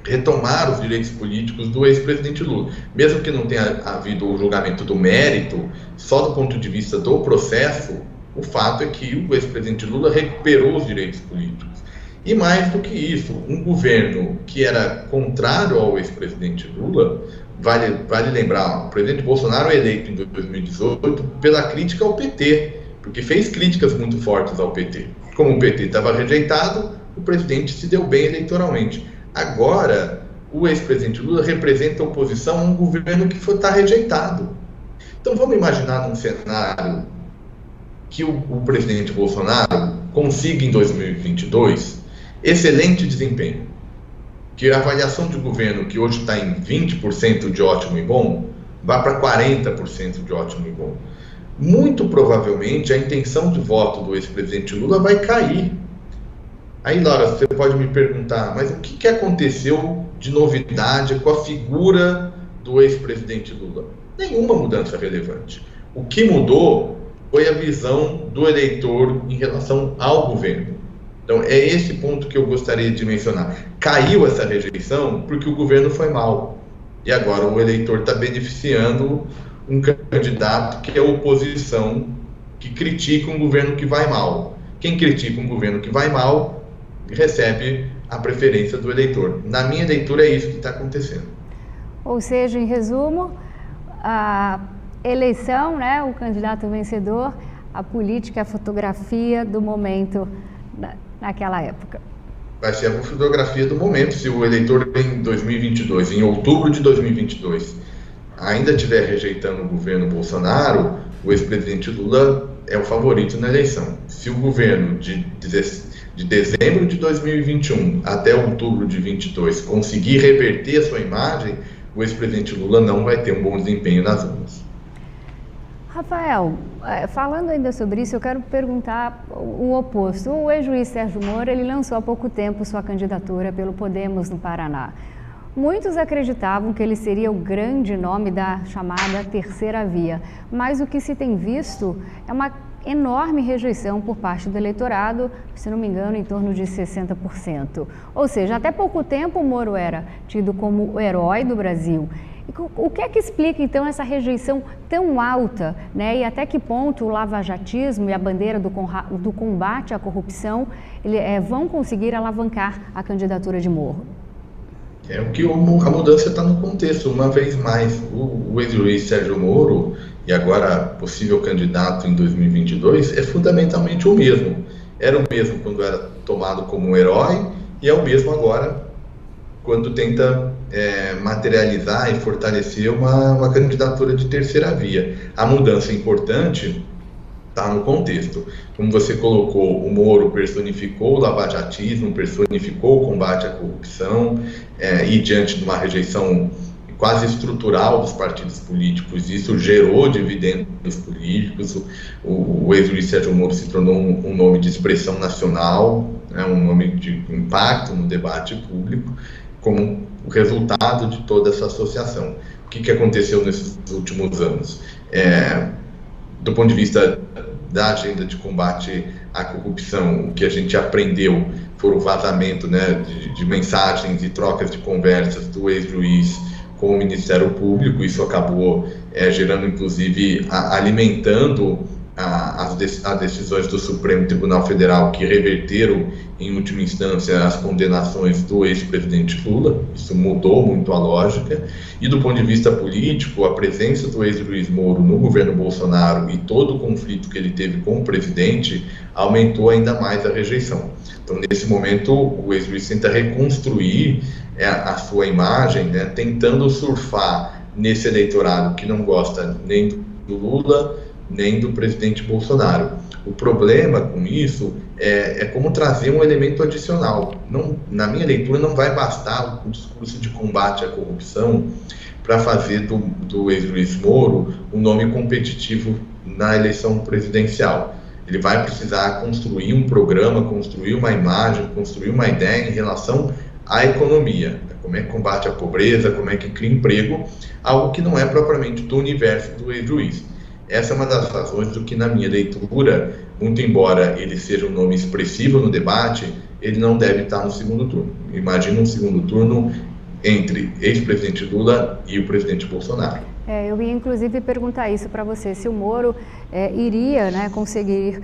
retomar os direitos políticos do ex-presidente Lula. Mesmo que não tenha havido o julgamento do mérito, só do ponto de vista do processo, o fato é que o ex-presidente Lula recuperou os direitos políticos. E mais do que isso, um governo que era contrário ao ex-presidente Lula vale lembrar, o presidente Bolsonaro é eleito em 2018 pela crítica ao PT, porque fez críticas muito fortes ao PT. Como o PT estava rejeitado, o presidente se deu bem eleitoralmente. Agora, o ex-presidente Lula representa a oposição a um governo que está rejeitado. Então vamos imaginar num cenário que o presidente Bolsonaro consiga em 2022 excelente desempenho, que a avaliação de governo, que hoje está em 20% de ótimo e bom, vá para 40% de ótimo e bom. Muito provavelmente a intenção de voto do ex-presidente Lula vai cair. Aí, Laura, você pode me perguntar, mas o que aconteceu de novidade com a figura do ex-presidente Lula? Nenhuma mudança relevante. O que mudou foi a visão do eleitor em relação ao governo. Então, é esse ponto que eu gostaria de mencionar. Caiu essa rejeição porque o governo foi mal. E agora o eleitor está beneficiando um candidato que é oposição, que critica um governo que vai mal. Quem critica um governo que vai mal recebe a preferência do eleitor. Na minha leitura, é isso que está acontecendo. Ou seja, em resumo, a eleição, né, o candidato vencedor, a política, a fotografia do momento naquela época. Vai ser a fotografia do momento. Se o eleitor em 2022, em outubro de 2022, ainda estiver rejeitando o governo Bolsonaro, o ex-presidente Lula é o favorito na eleição. Se o governo de dezembro de 2021 até outubro de 2022 conseguir reverter a sua imagem, o ex-presidente Lula não vai ter um bom desempenho nas urnas. Rafael, falando ainda sobre isso, eu quero perguntar o oposto. O ex-juiz Sérgio Moro, ele lançou há pouco tempo sua candidatura pelo Podemos no Paraná. Muitos acreditavam que ele seria o grande nome da chamada terceira via, mas o que se tem visto é uma enorme rejeição por parte do eleitorado, se não me engano, em torno de 60%. Ou seja, até pouco tempo o Moro era tido como o herói do Brasil. O que é que explica, então, essa rejeição tão alta, né? E até que ponto o lavajatismo e a bandeira do combate à corrupção vão conseguir alavancar a candidatura de Moro? É o que a mudança está no contexto, uma vez mais. O ex-juiz Sérgio Moro, e agora possível candidato em 2022, é fundamentalmente o mesmo. Era o mesmo quando era tomado como um herói, e é o mesmo agora quando tenta materializar e fortalecer uma candidatura de terceira via. A mudança importante está no contexto. Como você colocou, o Moro personificou o lavajatismo, personificou o combate à corrupção, e diante de uma rejeição quase estrutural dos partidos políticos, isso gerou dividendos políticos. O ex-juiz Sérgio Moro se tornou um nome de expressão nacional, né, um nome de impacto no debate público, como o resultado de toda essa associação. O que aconteceu nesses últimos anos? Do ponto de vista da agenda de combate à corrupção, o que a gente aprendeu foi o vazamento, né, de mensagens e trocas de conversas do ex-juiz com o Ministério Público. Isso acabou gerando, inclusive, alimentando as decisões do Supremo Tribunal Federal, que reverteram, em última instância, as condenações do ex-presidente Lula. Isso mudou muito a lógica. E do ponto de vista político, a presença do ex-juiz Moro no governo Bolsonaro e todo o conflito que ele teve com o presidente aumentou ainda mais a rejeição. Então, nesse momento, o ex-juiz tenta reconstruir a sua imagem, né, tentando surfar nesse eleitorado que não gosta nem do Lula, nem do presidente Bolsonaro. O problema com isso é como trazer um elemento adicional. Na minha leitura, não vai bastar o discurso de combate à corrupção para fazer do ex-juiz Moro um nome competitivo na eleição presidencial. Ele vai precisar construir um programa, construir uma imagem, construir uma ideia em relação à economia. Como é que combate a pobreza, como é que cria emprego, algo que não é propriamente do universo do ex-juiz. Essa é uma das razões do que, na minha leitura, muito embora ele seja um nome expressivo no debate, ele não deve estar no segundo turno. Imagina um segundo turno entre ex-presidente Lula e o presidente Bolsonaro. Eu ia inclusive perguntar isso para você, se o Moro iria, né, conseguir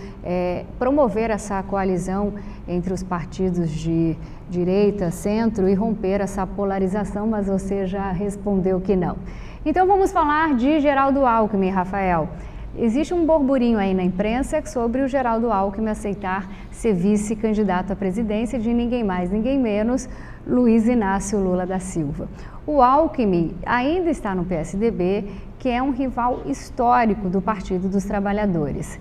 promover essa coalizão entre os partidos de direita, centro e romper essa polarização, mas você já respondeu que não. Então vamos falar de Geraldo Alckmin, Rafael. Existe um burburinho aí na imprensa sobre o Geraldo Alckmin aceitar ser vice-candidato à presidência de ninguém mais, ninguém menos, Luiz Inácio Lula da Silva. O Alckmin ainda está no PSDB, que é um rival histórico do Partido dos Trabalhadores.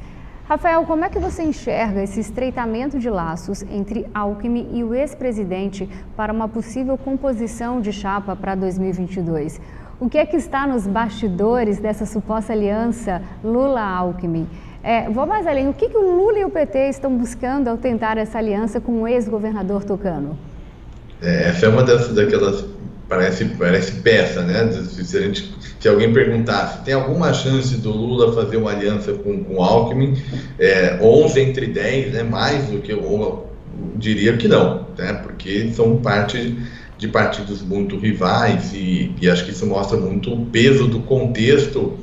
Rafael, como é que você enxerga esse estreitamento de laços entre Alckmin e o ex-presidente para uma possível composição de chapa para 2022? O que é que está nos bastidores dessa suposta aliança Lula-Alckmin? Vou mais além, o que o Lula e o PT estão buscando ao tentar essa aliança com o ex-governador Tucano? Essa é uma daquelas, parece peça, né? Se alguém perguntasse, tem alguma chance do Lula fazer uma aliança com o Alckmin? 11 entre 10, né? Mais do que eu diria que não, né? Porque são parte de partidos muito rivais e acho que isso mostra muito o peso do contexto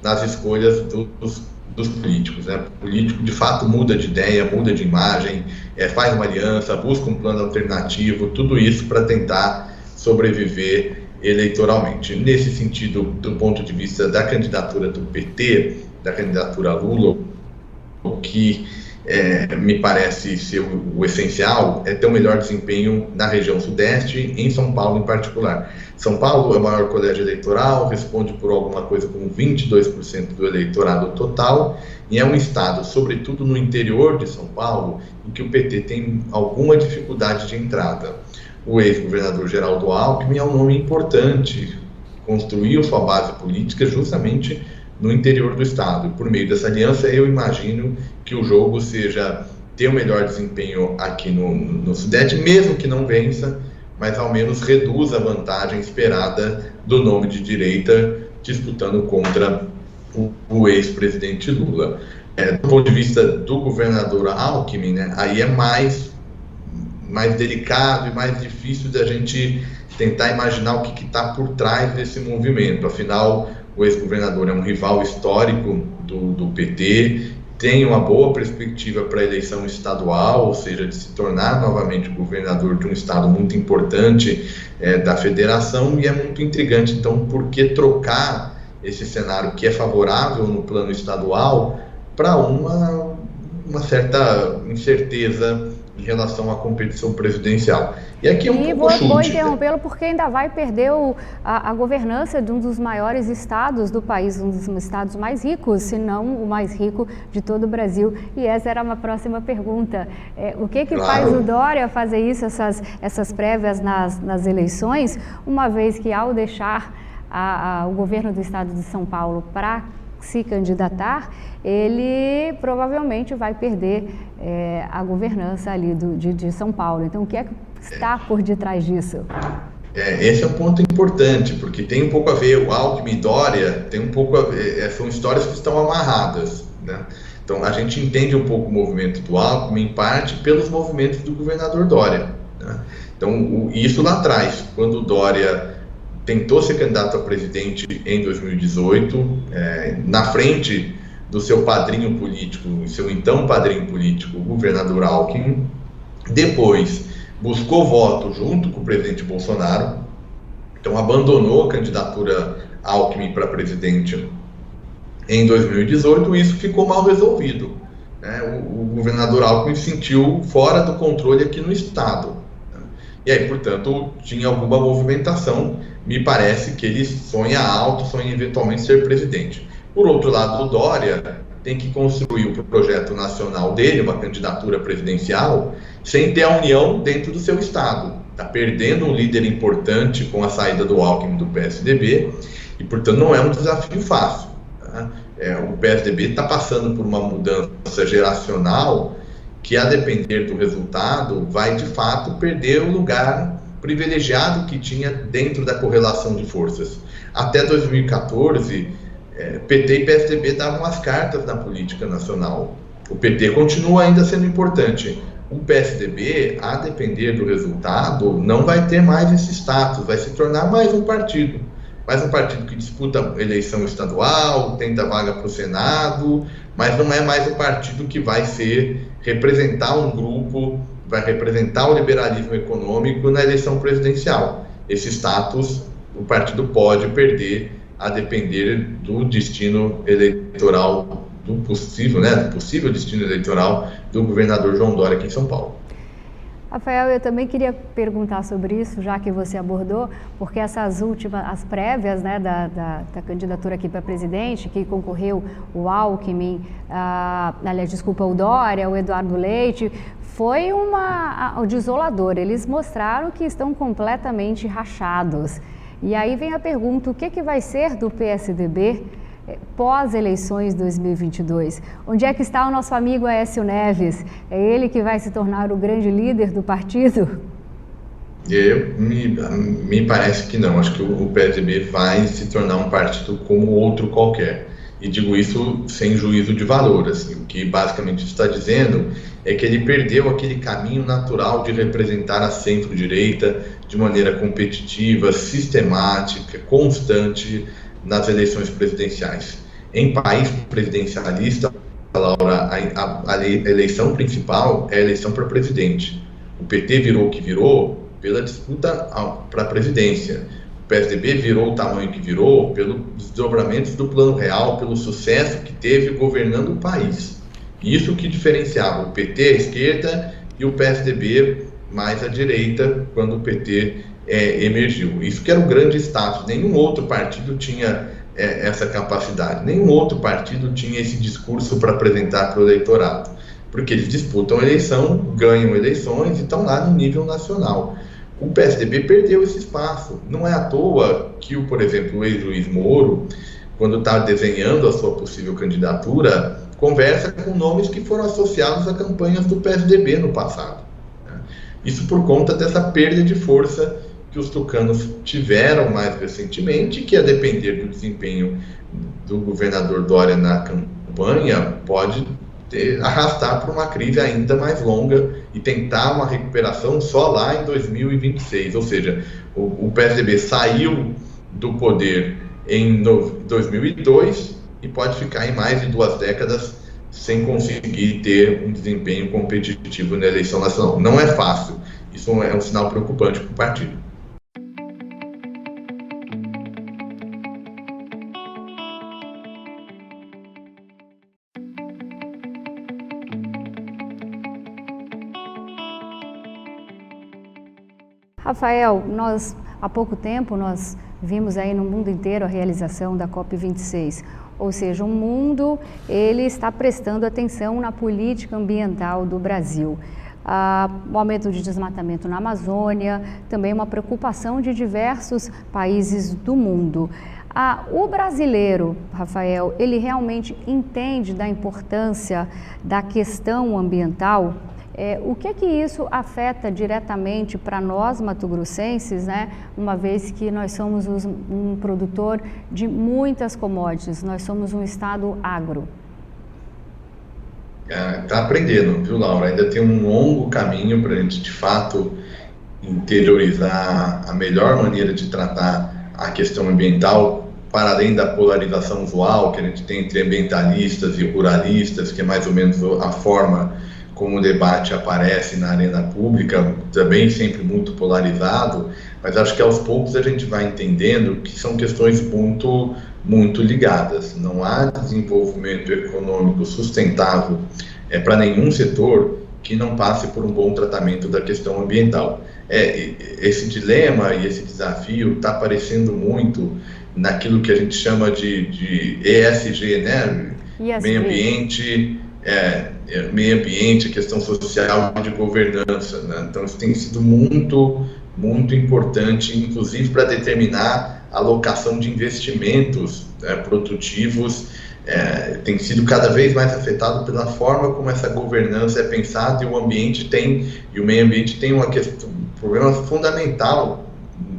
nas escolhas dos políticos, né? O político de fato muda de ideia, muda de imagem, faz uma aliança, busca um plano alternativo, tudo isso para tentar sobreviver eleitoralmente. Nesse sentido, do ponto de vista da candidatura do PT, da candidatura a Lula, o que me parece ser o essencial é ter um melhor desempenho na região sudeste, em São Paulo em particular. São Paulo é o maior colégio eleitoral, responde por alguma coisa como 22% do eleitorado total, e é um estado, sobretudo no interior de São Paulo, em que o PT tem alguma dificuldade de entrada. O ex-governador Geraldo Alckmin é um nome importante, construiu sua base política justamente no interior do estado. Por meio dessa aliança, eu imagino que o jogo seja ter o melhor desempenho aqui no Sudeste, mesmo que não vença, mas ao menos reduz a vantagem esperada do nome de direita disputando contra o ex-presidente Lula. Do ponto de vista do governador Alckmin, né, aí é mais delicado e mais difícil da gente tentar imaginar o que está por trás desse movimento. Afinal, o ex-governador é um rival histórico do PT, tem uma boa perspectiva para a eleição estadual, ou seja, de se tornar novamente governador de um estado muito importante da federação, e é muito intrigante. Então, por que trocar esse cenário que é favorável no plano estadual para uma certa incerteza em relação à competição presidencial? E aqui é um pouco chute. Vou interrompê-lo porque ainda vai perder a governança de um dos maiores estados do país, um dos estados mais ricos, se não o mais rico de todo o Brasil. E essa era uma próxima pergunta. O que faz o Dória fazer isso, essas prévias nas eleições, uma vez que ao deixar o governo do estado de São Paulo para se candidatar, ele provavelmente vai perder a governança ali de São Paulo. Então, o que é que está por detrás disso? Esse é um ponto importante, porque tem um pouco a ver, o Alckmin e Dória tem um pouco a ver, são histórias que estão amarradas, né? Então, a gente entende um pouco o movimento do Alckmin, em parte, pelos movimentos do governador Dória, né? Então, isso lá atrás, quando o Dória tentou ser candidato a presidente em 2018, na frente do seu padrinho político, seu então padrinho político, o governador Alckmin. Depois buscou voto junto com o presidente Bolsonaro, então abandonou a candidatura Alckmin para presidente em 2018, e isso ficou mal resolvido, né? O governador Alckmin se sentiu fora do controle aqui no estado, né? E aí, portanto, tinha alguma movimentação. Me parece que ele sonha alto, sonha eventualmente ser presidente. Por outro lado, o Dória tem que construir o projeto nacional dele, uma candidatura presidencial, sem ter a união dentro do seu estado. Está perdendo um líder importante com a saída do Alckmin do PSDB, e, portanto, não é um desafio fácil, tá? O PSDB está passando por uma mudança geracional que, a depender do resultado, vai, de fato, perder o lugar privilegiado que tinha dentro da correlação de forças. Até 2014, PT e PSDB davam as cartas na política nacional. O PT continua ainda sendo importante, O PSDB, a depender do resultado, não vai ter mais esse status, vai se tornar mais um partido que disputa eleição estadual, tenta vaga para o Senado, mas não é mais o partido que vai representar um grupo, vai representar o liberalismo econômico na eleição presidencial. Esse status o partido pode perder a depender do destino eleitoral, do possível destino eleitoral do governador João Dória aqui em São Paulo. Rafael, eu também queria perguntar sobre isso, já que você abordou, porque essas últimas, as prévias, né, da candidatura aqui para presidente, que concorreu o Alckmin, o Dória, o Eduardo Leite, foi desolador. Eles mostraram que estão completamente rachados. E aí vem a pergunta, o que vai ser do PSDB pós-eleições 2022? Onde é que está o nosso amigo Aécio Neves? É ele que vai se tornar o grande líder do partido? Me parece que não. Acho que o PSDB vai se tornar um partido como outro qualquer. E digo isso sem juízo de valor. Assim, o que basicamente está dizendo é que ele perdeu aquele caminho natural de representar a centro-direita de maneira competitiva, sistemática, constante nas eleições presidenciais. Em país presidencialista, Laura, a eleição principal é a eleição para presidente. O PT virou o que virou pela disputa para a presidência. O PSDB virou o tamanho que virou pelos desdobramentos do Plano Real, pelo sucesso que teve governando o país. Isso que diferenciava o PT à esquerda e o PSDB mais à direita, quando o PT emergiu. Isso que era o grande status. Nenhum outro partido tinha essa capacidade. Nenhum outro partido tinha esse discurso para apresentar para o eleitorado. Porque eles disputam eleição, ganham eleições e estão lá no nível nacional. O PSDB perdeu esse espaço. Não é à toa que, por exemplo, o ex-juiz Moro, quando está desenhando a sua possível candidatura, conversa com nomes que foram associados a campanhas do PSDB no passado. Isso por conta dessa perda de força que os tucanos tiveram mais recentemente, que a depender do desempenho do governador Dória na campanha, pode arrastar para uma crise ainda mais longa e tentar uma recuperação só lá em 2026. Ou seja, o PSDB saiu do poder em 2002 e pode ficar em mais de 2 décadas sem conseguir ter um desempenho competitivo na eleição nacional. Não é fácil. Isso é um sinal preocupante para o partido. Rafael, há pouco tempo nós vimos aí no mundo inteiro a realização da COP26, ou seja, o mundo ele está prestando atenção na política ambiental do Brasil. O aumento de desmatamento na Amazônia, também uma preocupação de diversos países do mundo. O brasileiro, Rafael, ele realmente entende da importância da questão ambiental? O que isso afeta diretamente para nós mato-grossenses, né? Uma vez que nós somos um produtor de muitas commodities, nós somos um estado agro. Está aprendendo, viu, Laura? Ainda tem um longo caminho para a gente, de fato, interiorizar a melhor maneira de tratar a questão ambiental, para além da polarização usual que a gente tem entre ambientalistas e ruralistas, que é mais ou menos a forma como o debate aparece na arena pública, também sempre muito polarizado, mas acho que aos poucos a gente vai entendendo que são questões muito, muito ligadas. Não há desenvolvimento econômico sustentável para nenhum setor que não passe por um bom tratamento da questão ambiental. Esse dilema e esse desafio está aparecendo muito naquilo que a gente chama de ESG, né? Meio ambiente, a questão social e de governança, né? Então isso tem sido muito, muito importante, inclusive para determinar a alocação de investimentos produtivos, tem sido cada vez mais afetado pela forma como essa governança é pensada, e o meio ambiente tem um problema fundamental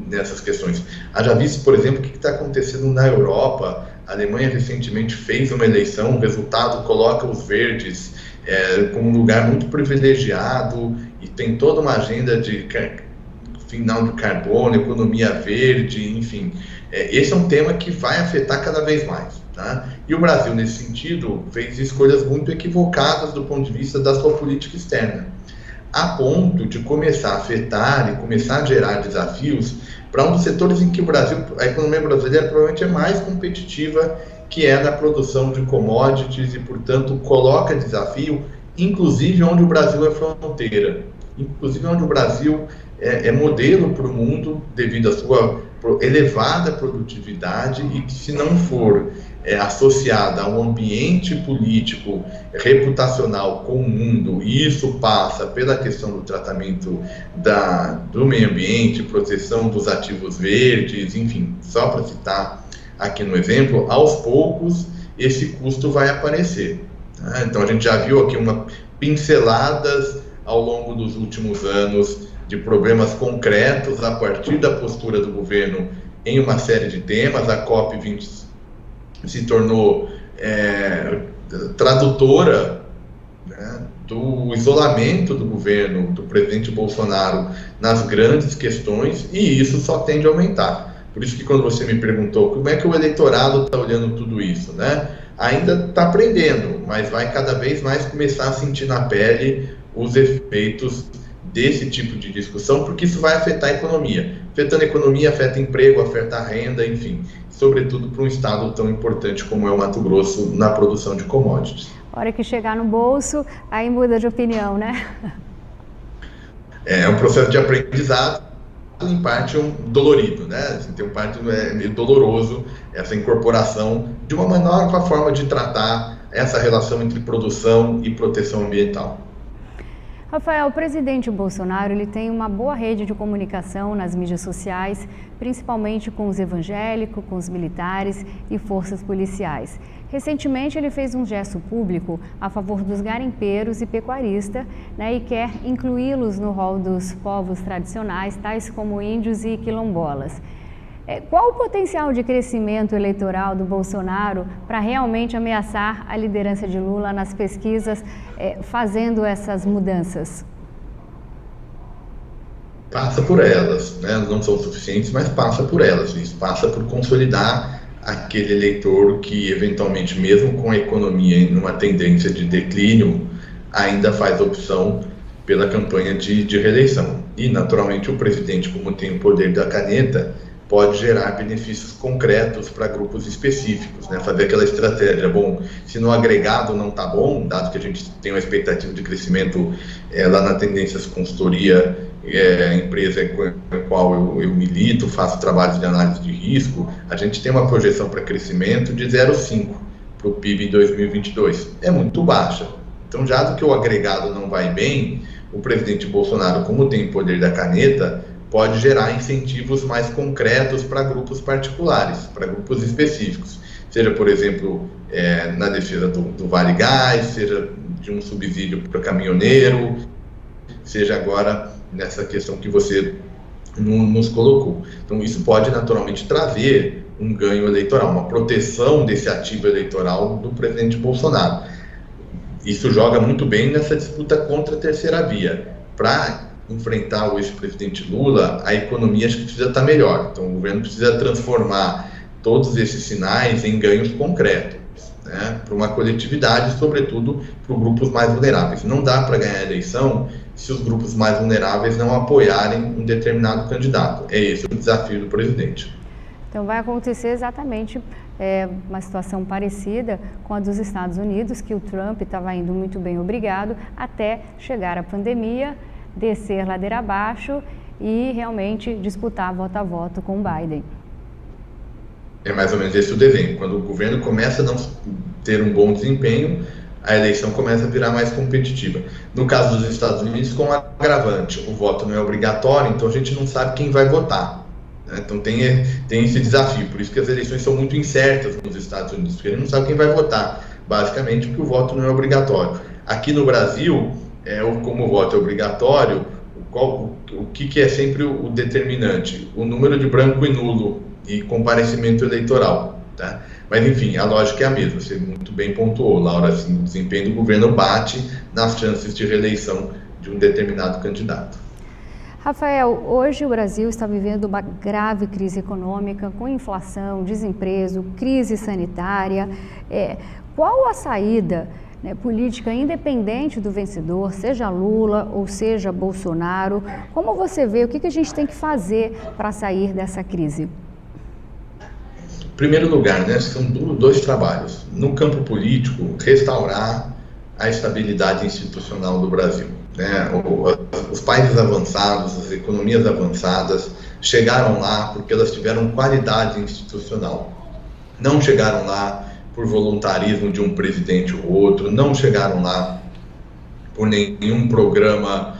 nessas questões. Haja visto, por exemplo, o que está acontecendo na Europa. A Alemanha recentemente fez uma eleição, o resultado coloca os verdes como um lugar muito privilegiado e tem toda uma agenda de final de carbono, economia verde, enfim. Esse é um tema que vai afetar cada vez mais. Tá? E o Brasil, nesse sentido, fez escolhas muito equivocadas do ponto de vista da sua política externa, a ponto de começar a afetar e começar a gerar desafios para um dos setores em que a economia brasileira provavelmente é mais competitiva, que é na produção de commodities e, portanto, coloca desafio, inclusive onde o Brasil é fronteira, inclusive onde o Brasil é modelo para o mundo devido à sua elevada produtividade e que, se não for associada a um ambiente político reputacional com o mundo, e isso passa pela questão do tratamento do meio ambiente, proteção dos ativos verdes, enfim, só para citar aqui no exemplo, aos poucos esse custo vai aparecer. Tá? Então a gente já viu aqui pinceladas ao longo dos últimos anos de problemas concretos a partir da postura do governo em uma série de temas. A COP20 se tornou tradutora, né, do isolamento do governo, do presidente Bolsonaro nas grandes questões, e isso só tende a aumentar. Por isso que quando você me perguntou como é que o eleitorado está olhando tudo isso, né, ainda está aprendendo, mas vai cada vez mais começar a sentir na pele os efeitos desse tipo de discussão, porque isso vai afetar a economia. Afetando a economia, afeta emprego, afeta a renda, enfim, sobretudo para um estado tão importante como é o Mato Grosso na produção de commodities. A hora que chegar no bolso, aí muda de opinião, né? É um processo de aprendizado, em parte dolorido, né? Assim, tem um parte meio doloroso, essa incorporação de uma nova forma de tratar essa relação entre produção e proteção ambiental. Rafael, o presidente Bolsonaro ele tem uma boa rede de comunicação nas mídias sociais, principalmente com os evangélicos, com os militares e forças policiais. Recentemente, ele fez um gesto público a favor dos garimpeiros e pecuaristas, né, e quer incluí-los no rol dos povos tradicionais, tais como índios e quilombolas. Qual o potencial de crescimento eleitoral do Bolsonaro para realmente ameaçar a liderança de Lula nas pesquisas, fazendo essas mudanças? Passa por elas, né? Não são suficientes, mas passa por elas. Isso passa por consolidar aquele eleitor que, eventualmente, mesmo com a economia em uma tendência de declínio, ainda faz opção pela campanha de reeleição. E, naturalmente, o presidente, como tem o poder da caneta, pode gerar benefícios concretos para grupos específicos, né? Fazer aquela estratégia, bom, se no agregado não está bom, dado que a gente tem uma expectativa de crescimento lá na Tendências Consultoria, a empresa com a qual eu milito, faço trabalhos de análise de risco, a gente tem uma projeção para crescimento de 0,5 para o PIB em 2022. É muito baixa. Então, já do que o agregado não vai bem, o presidente Bolsonaro, como tem o poder da caneta, pode gerar incentivos mais concretos para grupos particulares, para grupos específicos. Seja, por exemplo, na defesa do Vale Gás, seja de um subsídio para caminhoneiro, seja agora nessa questão que você nos colocou. Então, isso pode naturalmente trazer um ganho eleitoral, uma proteção desse ativo eleitoral do presidente Bolsonaro. Isso joga muito bem nessa disputa contra a terceira via. Para enfrentar o ex-presidente Lula, a economia acho que precisa estar melhor. Então, o governo precisa transformar todos esses sinais em ganhos concretos, né, para uma coletividade, sobretudo para os grupos mais vulneráveis. Não dá para ganhar a eleição se os grupos mais vulneráveis não apoiarem um determinado candidato. É esse o desafio do presidente. Então, vai acontecer exatamente uma situação parecida com a dos Estados Unidos, que o Trump estava indo muito bem, obrigado, até chegar a pandemia, descer ladeira abaixo e realmente disputar voto a voto com o Biden. É mais ou menos esse o desenho. Quando o governo começa a não ter um bom desempenho, a eleição começa a virar mais competitiva. No caso dos Estados Unidos, com agravante, o voto não é obrigatório, então a gente não sabe quem vai votar. Né? Então tem esse desafio, por isso que as eleições são muito incertas nos Estados Unidos, porque a gente não sabe quem vai votar, basicamente porque o voto não é obrigatório. Aqui no Brasil, como o voto é obrigatório, o que é sempre o determinante? O número de branco e nulo e comparecimento eleitoral. tá? Mas, enfim, a lógica é a mesma. Você muito bem pontuou, Laura, assim, o desempenho do governo bate nas chances de reeleição de um determinado candidato. Rafael, hoje o Brasil está vivendo uma grave crise econômica, com inflação, desemprego, crise sanitária. Qual a saída, né, política, independente do vencedor, seja Lula ou seja Bolsonaro? Como você vê, o que a gente tem que fazer para sair dessa crise? Em primeiro lugar, né, são dois trabalhos. No campo político, restaurar a estabilidade institucional do Brasil. Né? Os países avançados, as economias avançadas, chegaram lá porque elas tiveram qualidade institucional. Não chegaram lá por voluntarismo de um presidente ou outro, não chegaram lá por nenhum programa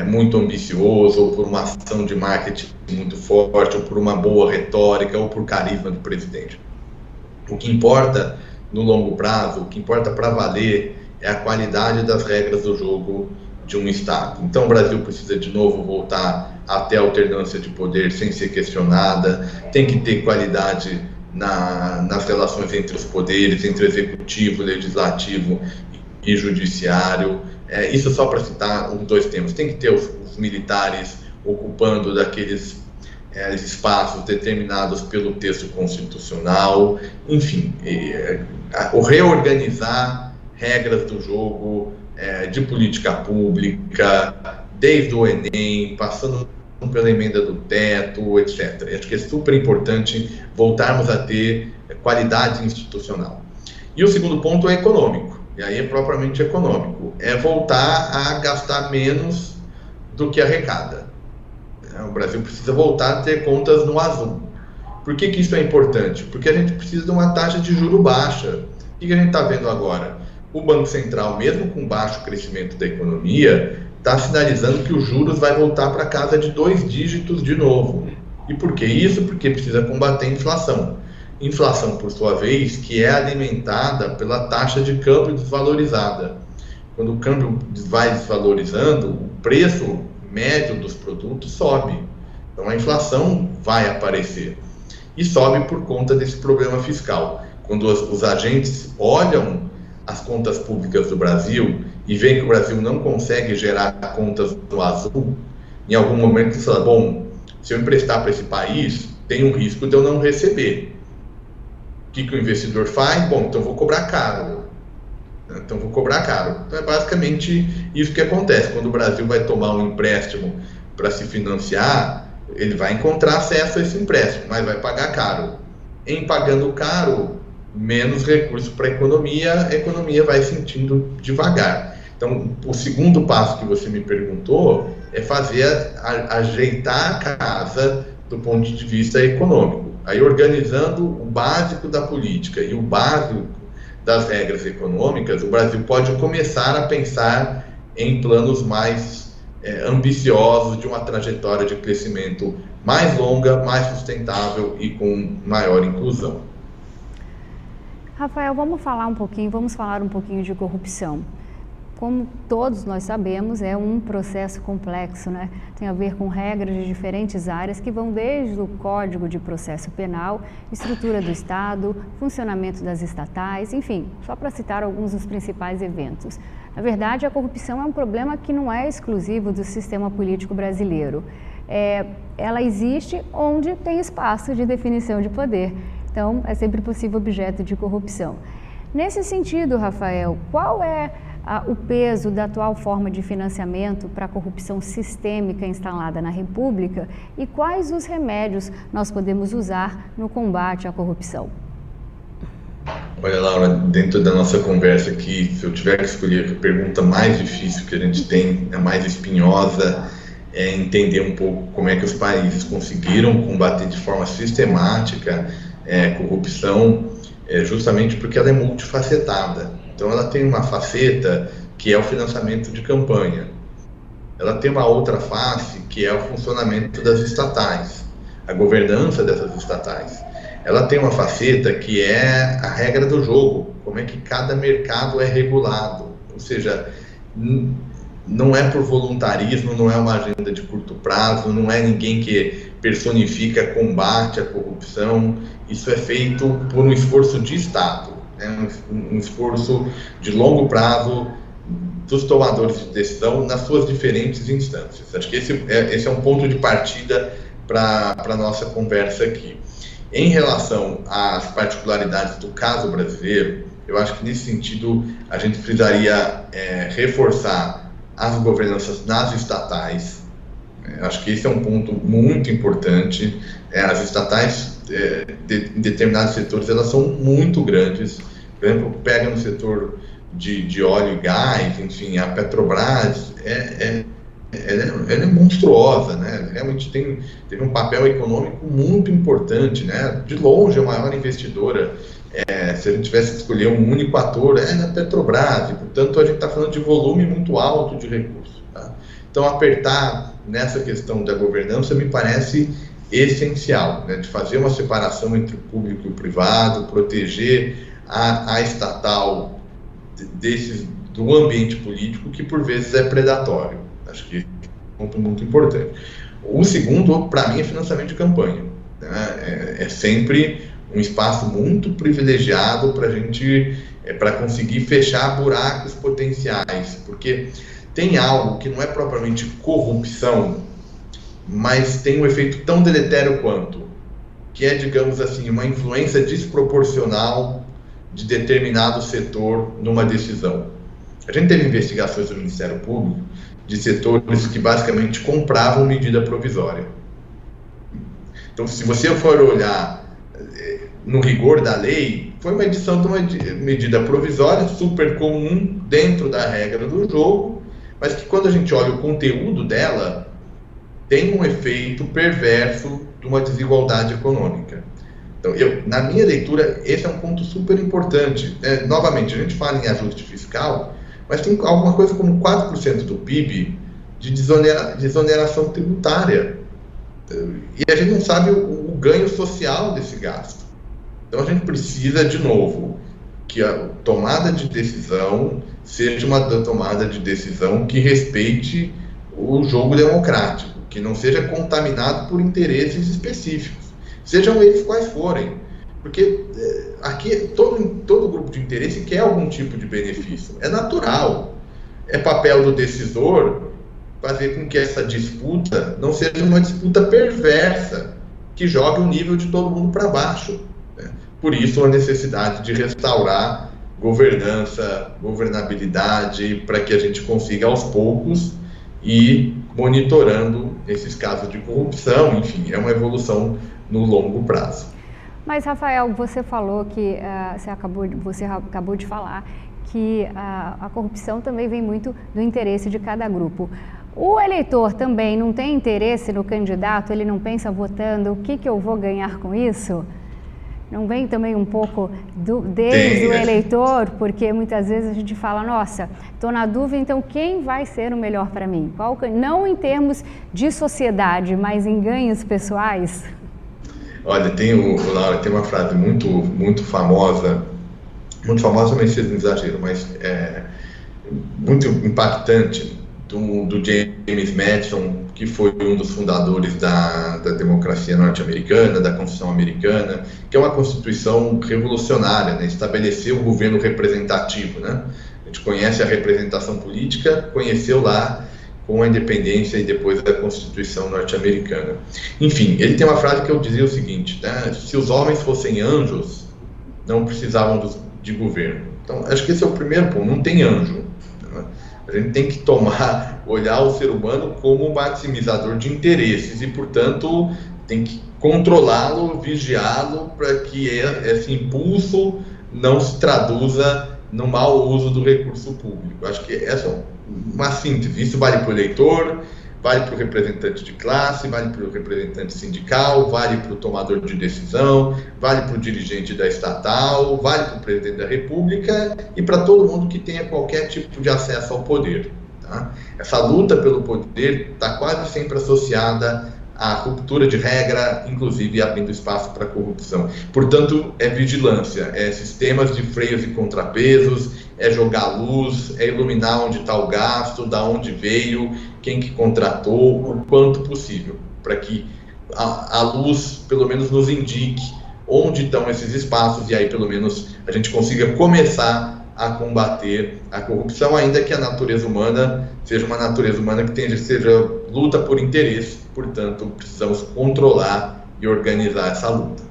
muito ambicioso, ou por uma ação de marketing muito forte, ou por uma boa retórica, ou por carisma do presidente. O que importa no longo prazo, o que importa para valer, é a qualidade das regras do jogo de um Estado. Então o Brasil precisa de novo voltar até a alternância de poder sem ser questionada, tem que ter qualidade nas relações entre os poderes, entre executivo, legislativo e judiciário. Isso só para citar os dois temas. Tem que ter os militares ocupando daqueles espaços determinados pelo texto constitucional, enfim, o reorganizar regras do jogo, de política pública, desde o Enem, passando pela emenda do teto, etc. Acho que é super importante voltarmos a ter qualidade institucional. E o segundo ponto é econômico, e aí é propriamente econômico, é voltar a gastar menos do que arrecada. O Brasil precisa voltar a ter contas no azul. Por que isso é importante? Porque a gente precisa de uma taxa de juro baixa. O que a gente está vendo agora? O Banco Central, mesmo com baixo crescimento da economia, está sinalizando que os juros vai voltar para casa de 2 dígitos de novo. E por que isso? Porque precisa combater a inflação. Inflação, por sua vez, que é alimentada pela taxa de câmbio desvalorizada. Quando o câmbio vai desvalorizando, o preço médio dos produtos sobe. Então a inflação vai aparecer. E sobe por conta desse problema fiscal. Quando os agentes olham as contas públicas do Brasil e veem que o Brasil não consegue gerar contas no azul, em algum momento você fala, bom, se eu emprestar para esse país, tem um risco de eu não receber. O que o investidor faz? Bom, então vou cobrar caro. Então é basicamente isso que acontece. Quando o Brasil vai tomar um empréstimo para se financiar, ele vai encontrar acesso a esse empréstimo, mas vai pagar caro. Em pagando caro, menos recurso para a economia vai sentindo devagar. Então, o segundo passo que você me perguntou é ajeitar a casa do ponto de vista econômico. Aí, organizando o básico da política e o básico das regras econômicas, o Brasil pode começar a pensar em planos mais ambiciosos, de uma trajetória de crescimento mais longa, mais sustentável e com maior inclusão. Rafael, vamos falar um pouquinho de corrupção. Como todos nós sabemos, é um processo complexo, né? Tem a ver com regras de diferentes áreas que vão desde o Código de Processo Penal, estrutura do Estado, funcionamento das estatais, enfim, só para citar alguns dos principais eventos. Na verdade, a corrupção é um problema que não é exclusivo do sistema político brasileiro. Ela existe onde tem espaço de definição de poder. Então, é sempre possível objeto de corrupção. Nesse sentido, Rafael, qual é o peso da atual forma de financiamento para a corrupção sistêmica instalada na República e quais os remédios nós podemos usar no combate à corrupção? Olha, Laura, dentro da nossa conversa aqui, se eu tiver que escolher a pergunta mais difícil que a gente tem, a mais espinhosa, é entender um pouco como é que os países conseguiram combater de forma sistemática corrupção, justamente porque ela é multifacetada. Então ela tem uma faceta que é o financiamento de campanha. Ela tem uma outra face que é o funcionamento das estatais, a governança dessas estatais. Ela tem uma faceta que é a regra do jogo, como é que cada mercado é regulado. Ou seja, não é por voluntarismo, não é uma agenda de curto prazo, não é ninguém que personifica combate à corrupção. Isso é feito por um esforço de Estado, né? Um esforço de longo prazo dos tomadores de decisão nas suas diferentes instâncias. Acho que esse é um ponto de partida para a nossa conversa aqui. Em relação às particularidades do caso brasileiro, eu acho que nesse sentido a gente precisaria reforçar as governanças nas estatais. Acho que esse é um ponto muito importante. As estatais, em determinados setores, elas são muito grandes. Por exemplo, pega no setor de óleo e gás, enfim, a Petrobras ela é monstruosa, né? Realmente teve um papel econômico muito importante, né? De longe, a maior investidora. Se a gente tivesse que escolher um único ator, é na Petrobras, e, portanto, a gente está falando de volume muito alto de recursos. Tá? Então, apertar nessa questão da governança me parece essencial, né? De fazer uma separação entre o público e o privado, proteger a estatal do ambiente político, que por vezes é predatório. Acho que é um ponto muito importante. O segundo, para mim, é financiamento de campanha. Né? É sempre um espaço muito privilegiado para a gente, para conseguir fechar buracos potenciais, porque tem algo que não é propriamente corrupção, mas tem um efeito tão deletério quanto, que é, digamos assim, uma influência desproporcional de determinado setor numa decisão. A gente teve investigações do Ministério Público de setores que basicamente compravam medida provisória. Então, se você for olhar no rigor da lei, foi uma edição de uma medida provisória super comum dentro da regra do jogo, mas que quando a gente olha o conteúdo dela, tem um efeito perverso de uma desigualdade econômica. Então, na minha leitura, esse é um ponto super importante. Novamente, a gente fala em ajuste fiscal, mas tem alguma coisa como 4% do PIB de desoneração tributária. E a gente não sabe o ganho social desse gasto. Então, a gente precisa, de novo, que a tomada de decisão seja uma tomada de decisão que respeite o jogo democrático, que não seja contaminado por interesses específicos, sejam eles quais forem. Porque aqui todo grupo de interesse quer algum tipo de benefício. É natural. É papel do decisor fazer com que essa disputa não seja uma disputa perversa, que jogue o nível de todo mundo para baixo. Né? Por isso, a necessidade de restaurar governança, governabilidade, para que a gente consiga, aos poucos, ir monitorando esses casos de corrupção. Enfim, é uma evolução no longo prazo. Mas, Rafael, você falou que, você acabou de falar que a corrupção também vem muito do interesse de cada grupo. O eleitor também não tem interesse no candidato, ele não pensa votando, o que eu vou ganhar com isso? Não vem também um pouco do eleitor? Porque muitas vezes a gente fala, nossa, estou na dúvida, então quem vai ser o melhor para mim? Não em termos de sociedade, mas em ganhos pessoais? Olha, Laura, tem uma frase muito famosa, mas seja um exagero, mas muito impactante, do James Madison, que foi um dos fundadores da democracia norte-americana, da Constituição americana, que é uma constituição revolucionária, né? Estabeleceu o governo representativo, né? A gente conhece a representação política, conheceu lá com a independência e depois da Constituição norte-americana. Enfim, ele tem uma frase que eu dizia o seguinte, né? Se os homens fossem anjos, não precisavam de governo. Então, acho que esse é o primeiro ponto, não tem anjo. Né? A gente tem que olhar o ser humano como um maximizador de interesses e, portanto, tem que controlá-lo, vigiá-lo, para que esse impulso não se traduza no mau uso do recurso público. Acho que essa é uma síntese. Isso vale para o eleitor, vale para o representante de classe, vale para o representante sindical, vale para o tomador de decisão, vale para o dirigente da estatal, vale para o presidente da república e para todo mundo que tenha qualquer tipo de acesso ao poder. Tá? Essa luta pelo poder está quase sempre associada a ruptura de regra, inclusive abrindo espaço para corrupção. Portanto, é vigilância, é sistemas de freios e contrapesos, é jogar luz, é iluminar onde está o gasto, da onde veio, quem que contratou, o quanto possível, para que a luz, pelo menos, nos indique onde estão esses espaços e aí, pelo menos, a gente consiga começar a combater a corrupção, ainda que a natureza humana seja uma natureza humana que seja luta por interesse, portanto, precisamos controlar e organizar essa luta.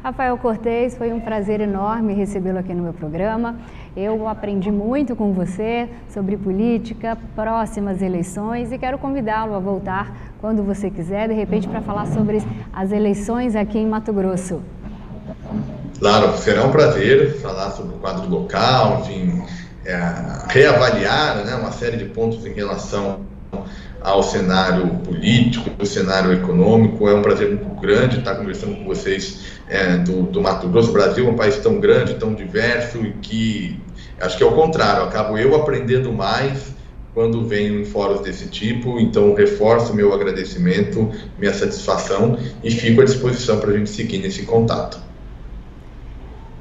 Rafael Cortez, foi um prazer enorme recebê-lo aqui no meu programa. Eu aprendi muito com você sobre política, próximas eleições, e quero convidá-lo a voltar quando você quiser, de repente, para falar sobre as eleições aqui em Mato Grosso. Claro, será um prazer falar sobre o quadro local, enfim, reavaliar, né, uma série de pontos em relação ao cenário político, ao cenário econômico. É um prazer muito grande estar conversando com vocês do Mato Grosso. O Brasil é um país tão grande, tão diverso, e que acho que é o contrário, acabo eu aprendendo mais quando venho em fóruns desse tipo. Então, reforço meu agradecimento, minha satisfação, e fico à disposição para a gente seguir nesse contato.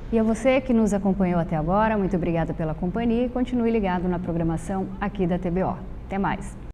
E a você que nos acompanhou até agora, muito obrigada pela companhia e continue ligado na programação aqui da TBO. Até mais!